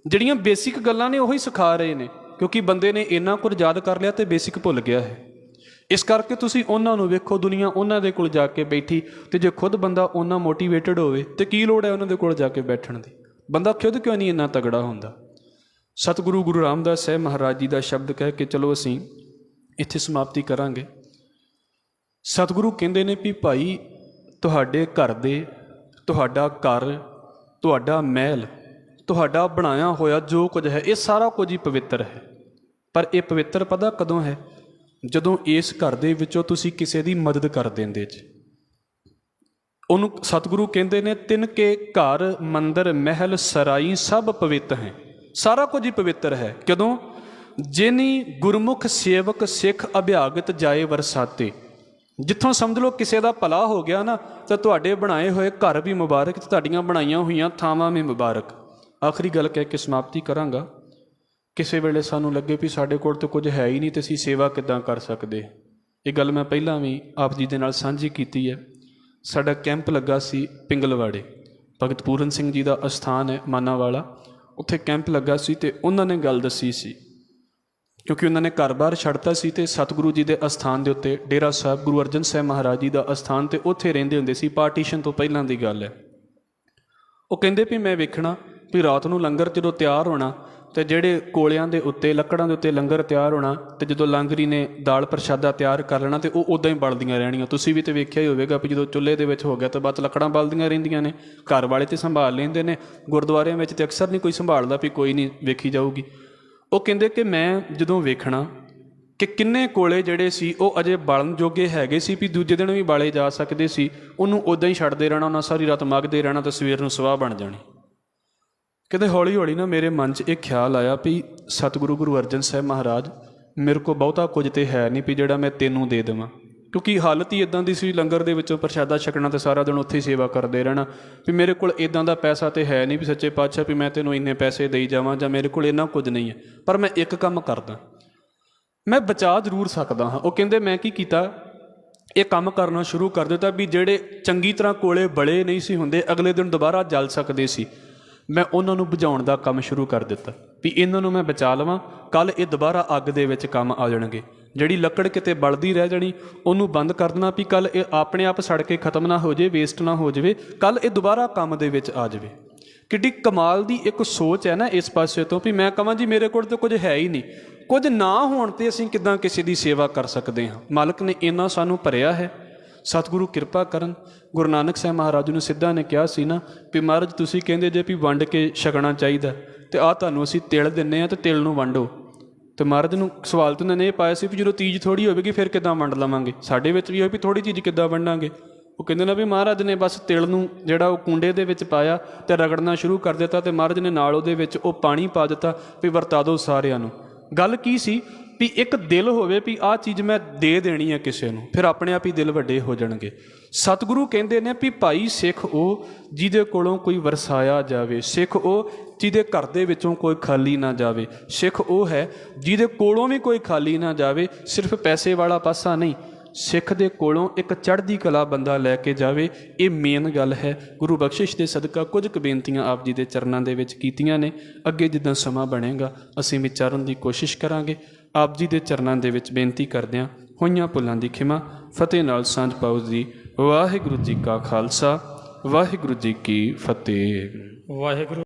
ਜਿਹੜੀਆਂ ਬੇਸਿਕ ਗੱਲਾਂ ਨੇ ਉਹੀ ਸਿਖਾ ਰਹੇ ਨੇ, ਕਿਉਂਕਿ ਬੰਦੇ ਨੇ ਇੰਨਾ ਕੁਝ ਯਾਦ ਕਰ ਲਿਆ ਅਤੇ ਬੇਸਿਕ ਭੁੱਲ ਗਿਆ ਹੈ। ਇਸ ਕਰਕੇ ਤੁਸੀਂ ਉਹਨਾਂ ਨੂੰ ਵੇਖੋ, ਦੁਨੀਆ ਉਹਨਾਂ ਦੇ ਕੋਲ ਜਾ ਕੇ ਬੈਠੀ, ਅਤੇ ਜੇ ਖੁਦ ਬੰਦਾ ਉਹਨਾਂ ਮੋਟੀਵੇਟਡ ਹੋਵੇ ਤਾਂ ਕੀ ਲੋੜ ਹੈ ਉਹਨਾਂ ਦੇ ਕੋਲ ਜਾ ਕੇ ਬੈਠਣ ਦੀ? ਬੰਦਾ ਖੁਦ ਕਿਉਂ ਨਹੀਂ ਇੰਨਾ ਤਗੜਾ ਹੁੰਦਾ? ਸਤਿਗੁਰੂ ਗੁਰੂ ਰਾਮਦਾਸ ਸਾਹਿਬ ਮਹਾਰਾਜ ਜੀ ਦਾ ਸ਼ਬਦ ਕਹਿ ਕੇ ਚਲੋ ਅਸੀਂ ਇੱਥੇ ਸਮਾਪਤੀ ਕਰਾਂਗੇ। ਸਤਿਗੁਰੂ ਕਹਿੰਦੇ ਨੇ ਵੀ ਭਾਈ ਤੁਹਾਡੇ ਘਰ ਦੇ, ਤੁਹਾਡਾ ਘਰ, ਤੁਹਾਡਾ ਮਹਿਲ, ਤੁਹਾਡਾ ਬਣਾਇਆ ਹੋਇਆ ਜੋ ਕੁਝ ਹੈ ਇਹ ਸਾਰਾ ਕੁਝ ਹੀ ਪਵਿੱਤਰ ਹੈ। ਪਰ ਇਹ ਪਵਿੱਤਰ ਪਤਾ ਕਦੋਂ ਹੈ? ਜਦੋਂ ਇਸ ਘਰ ਦੇ ਵਿੱਚੋਂ ਤੁਸੀਂ ਕਿਸੇ ਦੀ ਮਦਦ ਕਰ ਦਿੰਦੇ ਜੀ। ਉਹਨੂੰ ਸਤਿਗੁਰੂ ਕਹਿੰਦੇ ਨੇ ਤਿਨ ਕੇ ਘਰ ਮੰਦਰ ਮਹਿਲ ਸਰਾਈ ਸਭ ਪਵਿੱਤ ਹੈ। ਸਾਰਾ ਕੁਝ ਹੀ ਪਵਿੱਤਰ ਹੈ। ਕਦੋਂ? ਜਿਨੀ ਗੁਰਮੁਖ ਸੇਵਕ ਸਿੱਖ ਅਭਿਆਗਤ ਜਾਏ ਵਰਸਾਤੇ। ਜਿੱਥੋਂ ਸਮਝ ਲਓ ਕਿਸੇ ਦਾ ਭਲਾ ਹੋ ਗਿਆ ਨਾ, ਤਾਂ ਤੁਹਾਡੇ ਬਣਾਏ ਹੋਏ ਘਰ ਵੀ ਮੁਬਾਰਕ ਤੇ ਤੁਹਾਡੀਆਂ ਬਣਾਈਆਂ ਹੋਈਆਂ ਥਾਵਾਂ ਵੀ ਮੁਬਾਰਕ। ਆਖਰੀ ਗੱਲ ਕਹਿ ਕੇ ਸਮਾਪਤੀ ਕਰਾਂਗਾ। ਕਿਸੇ ਵੇਲੇ ਸਾਨੂੰ ਲੱਗੇ ਵੀ ਸਾਡੇ ਕੋਲ ਤਾਂ ਕੁਝ ਹੈ ਹੀ ਨਹੀਂ ਤੇ ਅਸੀਂ ਸੇਵਾ ਕਿੱਦਾਂ ਕਰ ਸਕਦੇ। ਇਹ ਗੱਲ ਮੈਂ ਪਹਿਲਾਂ ਵੀ ਆਪ ਜੀ ਦੇ ਨਾਲ ਸਾਂਝੀ ਕੀਤੀ ਹੈ। ਸਾਡਾ ਕੈਂਪ ਲੱਗਾ ਸੀ ਪਿੰਗਲਵਾੜੇ, ਭਗਤ ਪੂਰਨ ਸਿੰਘ ਜੀ ਦਾ ਅਸਥਾਨ ਹੈ ਮਾਨਾਵਾਲਾ, ਉੱਥੇ ਕੈਂਪ ਲੱਗਾ ਸੀ। ਅਤੇ ਉਹਨਾਂ ਨੇ ਗੱਲ ਦੱਸੀ ਸੀ, ਕਿਉਂਕਿ ਉਹਨਾਂ ਨੇ ਘਰ-ਬਾਰ ਛੱਡਤਾ ਸੀ ਅਤੇ ਸਤਿਗੁਰੂ ਜੀ ਦੇ ਅਸਥਾਨ ਦੇ ਉੱਤੇ ਡੇਰਾ ਸਾਹਿਬ ਗੁਰੂ ਅਰਜਨ ਸਾਹਿਬ ਮਹਾਰਾਜ ਜੀ ਦਾ ਅਸਥਾਨ, ਅਤੇ ਉੱਥੇ ਰਹਿੰਦੇ ਹੁੰਦੇ ਸੀ। ਪਾਰਟੀਸ਼ਨ ਤੋਂ ਪਹਿਲਾਂ ਦੀ ਗੱਲ ਹੈ। ਉਹ ਕਹਿੰਦੇ ਵੀ ਮੈਂ ਵੇਖਣਾ ਵੀ ਰਾਤ ਨੂੰ ਲੰਗਰ ਜਦੋਂ ਤਿਆਰ ਹੋਣਾ ਅਤੇ ਜਿਹੜੇ ਕੋਲਿਆਂ ਦੇ ਉੱਤੇ ਲੱਕੜਾਂ ਦੇ ਉੱਤੇ ਲੰਗਰ ਤਿਆਰ ਹੋਣਾ, ਅਤੇ ਜਦੋਂ ਲੰਗਰੀ ਨੇ ਦਾਲ ਪ੍ਰਸ਼ਾਦਾ ਤਿਆਰ ਕਰ ਲੈਣਾ ਅਤੇ ਉਹ ਉੱਦਾਂ ਹੀ ਬਲਦੀਆਂ ਰਹਿਣੀਆਂ। ਤੁਸੀਂ ਵੀ ਤਾਂ ਵੇਖਿਆ ਹੀ ਹੋਵੇਗਾ ਵੀ ਜਦੋਂ ਚੁੱਲ੍ਹੇ ਦੇ ਵਿੱਚ ਹੋ ਗਿਆ ਤਾਂ ਬਸ ਲੱਕੜਾਂ ਬਲਦੀਆਂ ਰਹਿੰਦੀਆਂ ਨੇ। ਘਰ ਵਾਲੇ ਤਾਂ ਸੰਭਾਲ ਲੈਂਦੇ ਨੇ, ਗੁਰਦੁਆਰਿਆਂ ਵਿੱਚ ਤਾਂ ਅਕਸਰ ਨਹੀਂ ਕੋਈ ਸੰਭਾਲਦਾ ਵੀ ਕੋਈ ਨਹੀਂ ਵੇਖੀ ਜਾਊਗੀ। ਉਹ ਕਹਿੰਦੇ ਕਿ ਮੈਂ ਜਦੋਂ ਵੇਖਣਾ ਕਿ ਕਿੰਨੇ ਕੋਲੇ ਜਿਹੜੇ ਸੀ ਉਹ ਅਜੇ ਬਾਲਣ ਜੋਗੇ ਹੈਗੇ ਸੀ ਵੀ ਦੂਜੇ ਦਿਨ ਵੀ ਬਾਲੇ ਜਾ ਸਕਦੇ ਸੀ, ਉਹਨੂੰ ਉੱਦਾਂ ਹੀ ਛੱਡਦੇ ਰਹਿਣਾ, ਉਹਨਾਂ ਸਾਰੀ ਰਾਤ ਮੱਗਦੇ ਰਹਿਣਾ ਤਾਂ ਸਵੇਰ ਨੂੰ ਸਵਾਹ ਬਣ ਜਾਣੀ। ਕਹਿੰਦੇ ਹੌਲੀ ਹੌਲੀ ਨਾ ਮੇਰੇ ਮਨ 'ਚ ਇਹ ਖਿਆਲ ਆਇਆ ਵੀ ਸਤਿਗੁਰੂ ਗੁਰੂ ਅਰਜਨ ਸਾਹਿਬ ਮਹਾਰਾਜ, ਮੇਰੇ ਕੋਲ ਬਹੁਤਾ ਕੁਝ ਤਾਂ ਹੈ ਨਹੀਂ ਵੀ ਜਿਹੜਾ ਮੈਂ ਤੈਨੂੰ ਦੇ ਦੇਵਾਂ, ਕਿਉਂਕਿ ਹਾਲਤ ਹੀ ਇੱਦਾਂ ਦੀ ਸੀ ਲੰਗਰ ਦੇ ਵਿੱਚੋਂ ਪ੍ਰਸ਼ਾਦਾ ਛਕਣਾ ਅਤੇ ਸਾਰਾ ਦਿਨ ਉੱਥੇ ਹੀ ਸੇਵਾ ਕਰਦੇ ਰਹਿਣਾ। ਵੀ ਮੇਰੇ ਕੋਲ ਇੱਦਾਂ ਦਾ ਪੈਸਾ ਤਾਂ ਹੈ ਨਹੀਂ ਵੀ ਸੱਚੇ ਪਾਤਸ਼ਾਹ ਵੀ ਮੈਂ ਤੈਨੂੰ ਇੰਨੇ ਪੈਸੇ ਦੇਈ ਜਾਵਾਂ, ਜਾਂ ਮੇਰੇ ਕੋਲ ਇੰਨਾ ਕੁਝ ਨਹੀਂ ਹੈ। ਪਰ ਮੈਂ ਇੱਕ ਕੰਮ ਕਰਦਾ, ਮੈਂ ਬਚਾ ਜ਼ਰੂਰ ਸਕਦਾ ਹਾਂ। ਉਹ ਕਹਿੰਦੇ ਮੈਂ ਕੀ ਕੀਤਾ, ਇਹ ਕੰਮ ਕਰਨਾ ਸ਼ੁਰੂ ਕਰ ਦਿੱਤਾ ਵੀ ਜਿਹੜੇ ਚੰਗੀ ਤਰ੍ਹਾਂ ਕੋਲੇ ਬਲੇ ਨਹੀਂ ਸੀ ਹੁੰਦੇ, ਅਗਲੇ ਦਿਨ ਦੁਬਾਰਾ ਜਲ ਸਕਦੇ ਸੀ, ਮੈਂ ਉਹਨਾਂ ਨੂੰ ਬੁਝਾਉਣ ਦਾ ਕੰਮ ਸ਼ੁਰੂ ਕਰ ਦਿੱਤਾ ਵੀ ਇਹਨਾਂ ਨੂੰ ਮੈਂ ਬਚਾ ਲਵਾਂ, ਕੱਲ੍ਹ ਇਹ ਦੁਬਾਰਾ ਅੱਗ ਦੇ ਵਿੱਚ ਕੰਮ ਆ ਜਾਣਗੇ। ਜਿਹੜੀ ਲੱਕੜ ਕਿਤੇ ਬਲਦੀ ਰਹਿ ਜਾਣੀ ਉਹਨੂੰ ਬੰਦ ਕਰ ਦੇਣਾ ਵੀ ਕੱਲ੍ਹ ਇਹ ਆਪਣੇ ਆਪ ਸੜ ਕੇ ਖਤਮ ਨਾ ਹੋ ਜਾਵੇ, ਵੇਸਟ ਨਾ ਹੋ ਜਾਵੇ, ਕੱਲ੍ਹ ਇਹ ਦੁਬਾਰਾ ਕੰਮ ਦੇ ਵਿੱਚ ਆ ਜਾਵੇ। ਕਿੱਡੀ ਕਮਾਲ ਦੀ ਇੱਕ ਸੋਚ ਹੈ ਨਾ ਇਸ ਪਾਸੇ ਤੋਂ ਵੀ ਮੈਂ ਕਹਾਂ ਜੀ ਮੇਰੇ ਕੋਲ ਤਾਂ ਕੁਝ ਹੈ ਹੀ ਨਹੀਂ, ਕੁਝ ਨਾ ਹੋਣ 'ਤੇ ਅਸੀਂ ਕਿੱਦਾਂ ਕਿਸੇ ਦੀ ਸੇਵਾ ਕਰ ਸਕਦੇ ਹਾਂ। ਮਾਲਕ ਨੇ ਇੰਨਾ ਸਾਨੂੰ ਭਰਿਆ ਹੈ। ਸਤਿਗੁਰੂ ਕਿਰਪਾ ਕਰਨ। ਗੁਰੂ ਨਾਨਕ ਸਾਹਿਬ ਮਹਾਰਾਜ ਨੂੰ ਸਿੱਧਾ ਨੇ ਕਿਹਾ ਸੀ ਨਾ ਵੀ ਮਹਾਰਾਜ ਤੁਸੀਂ ਕਹਿੰਦੇ ਜੇ ਵੀ ਵੰਡ ਕੇ ਛਕਣਾ ਚਾਹੀਦਾ, ਅਤੇ ਆਹ ਤੁਹਾਨੂੰ ਅਸੀਂ ਤਿਲ ਦਿੰਦੇ ਹਾਂ ਅਤੇ ਤਿਲ ਨੂੰ ਵੰਡੋ। ਅਤੇ ਮਹਾਰਾਜ ਨੂੰ ਸਵਾਲ ਤਾਂ ਉਹਨਾਂ ਨੇ ਇਹ ਪਾਇਆ ਸੀ ਵੀ ਜਦੋਂ ਚੀਜ਼ ਥੋੜ੍ਹੀ ਹੋਵੇਗੀ ਫਿਰ ਕਿੱਦਾਂ ਵੰਡ ਲਵਾਂਗੇ, ਸਾਡੇ ਵਿੱਚ ਵੀ ਹੋਏ ਵੀ ਥੋੜ੍ਹੀ ਚੀਜ਼ ਕਿੱਦਾਂ ਵੰਡਾਂਗੇ। ਉਹ ਕਹਿੰਦੇ ਨਾ ਵੀ ਮਹਾਰਾਜ ਨੇ ਬਸ ਤਿਲ ਨੂੰ ਜਿਹੜਾ ਉਹ ਕੁੰਡੇ ਦੇ ਵਿੱਚ ਪਾਇਆ ਅਤੇ ਰਗੜਨਾ ਸ਼ੁਰੂ ਕਰ ਦਿੱਤਾ, ਅਤੇ ਮਹਾਰਾਜ ਨੇ ਨਾਲ ਉਹਦੇ ਵਿੱਚ ਉਹ ਪਾਣੀ ਪਾ ਦਿੱਤਾ ਵੀ ਵਰਤਾ ਦਿਓ ਸਾਰਿਆਂ ਨੂੰ। ਗੱਲ ਕੀ ਸੀ ਵੀ ਇੱਕ ਦਿਲ ਹੋਵੇ ਵੀ ਆਹ ਚੀਜ਼ ਮੈਂ ਦੇ ਦੇਣੀ ਹੈ ਕਿਸੇ ਨੂੰ, ਫਿਰ ਆਪਣੇ ਆਪ ਹੀ ਦਿਲ ਵੱਡੇ ਹੋ ਜਾਣਗੇ। ਸਤਿਗੁਰੂ ਕਹਿੰਦੇ ਨੇ ਵੀ ਭਾਈ ਸਿੱਖ ਉਹ ਜਿਹਦੇ ਕੋਲੋਂ ਕੋਈ ਵਰਸਾਇਆ ਜਾਵੇ, ਸਿੱਖ ਉਹ ਜਿਹਦੇ ਘਰ ਦੇ ਵਿੱਚੋਂ ਕੋਈ ਖਾਲੀ ਨਾ ਜਾਵੇ, ਸਿੱਖ ਉਹ ਹੈ ਜਿਹਦੇ ਕੋਲੋਂ ਵੀ ਕੋਈ ਖਾਲੀ ਨਾ ਜਾਵੇ। ਸਿਰਫ ਪੈਸੇ ਵਾਲਾ ਪਾਸਾ ਨਹੀਂ, ਸਿੱਖ ਦੇ ਕੋਲੋਂ ਇੱਕ ਚੜ੍ਹਦੀ ਕਲਾ ਬੰਦਾ ਲੈ ਕੇ ਜਾਵੇ। ਇਹ ਮੇਨ ਗੱਲ ਹੈ। ਗੁਰੂ ਬਖਸ਼ਿਸ਼ ਦੇ ਸਦਕਾ ਕੁਝ ਕੁ ਬੇਨਤੀਆਂ ਆਪ ਜੀ ਦੇ ਚਰਨਾਂ ਦੇ ਵਿੱਚ ਕੀਤੀਆਂ ਨੇ। ਅੱਗੇ ਜਿੱਦਾਂ ਸਮਾਂ ਬਣੇਗਾ ਅਸੀਂ ਵਿਚਾਰਨ ਦੀ ਕੋਸ਼ਿਸ਼ ਕਰਾਂਗੇ। ਆਪ ਜੀ ਦੇ ਚਰਨਾਂ ਦੇ ਵਿੱਚ ਬੇਨਤੀ ਕਰਦਿਆਂ ਹੋਈਆਂ ਭੁੱਲਾਂ ਦੀ ਖਿਮਾ ਫਤਿਹ ਨਾਲ ਸਾਂਝ ਪਾਓ ਜੀ। ਵਾਹਿਗੁਰੂ ਜੀ ਕਾ ਖਾਲਸਾ, ਵਾਹਿਗੁਰੂ ਜੀ ਕੀ ਫਤਿਹ। ਵਾਹਿਗੁਰੂ।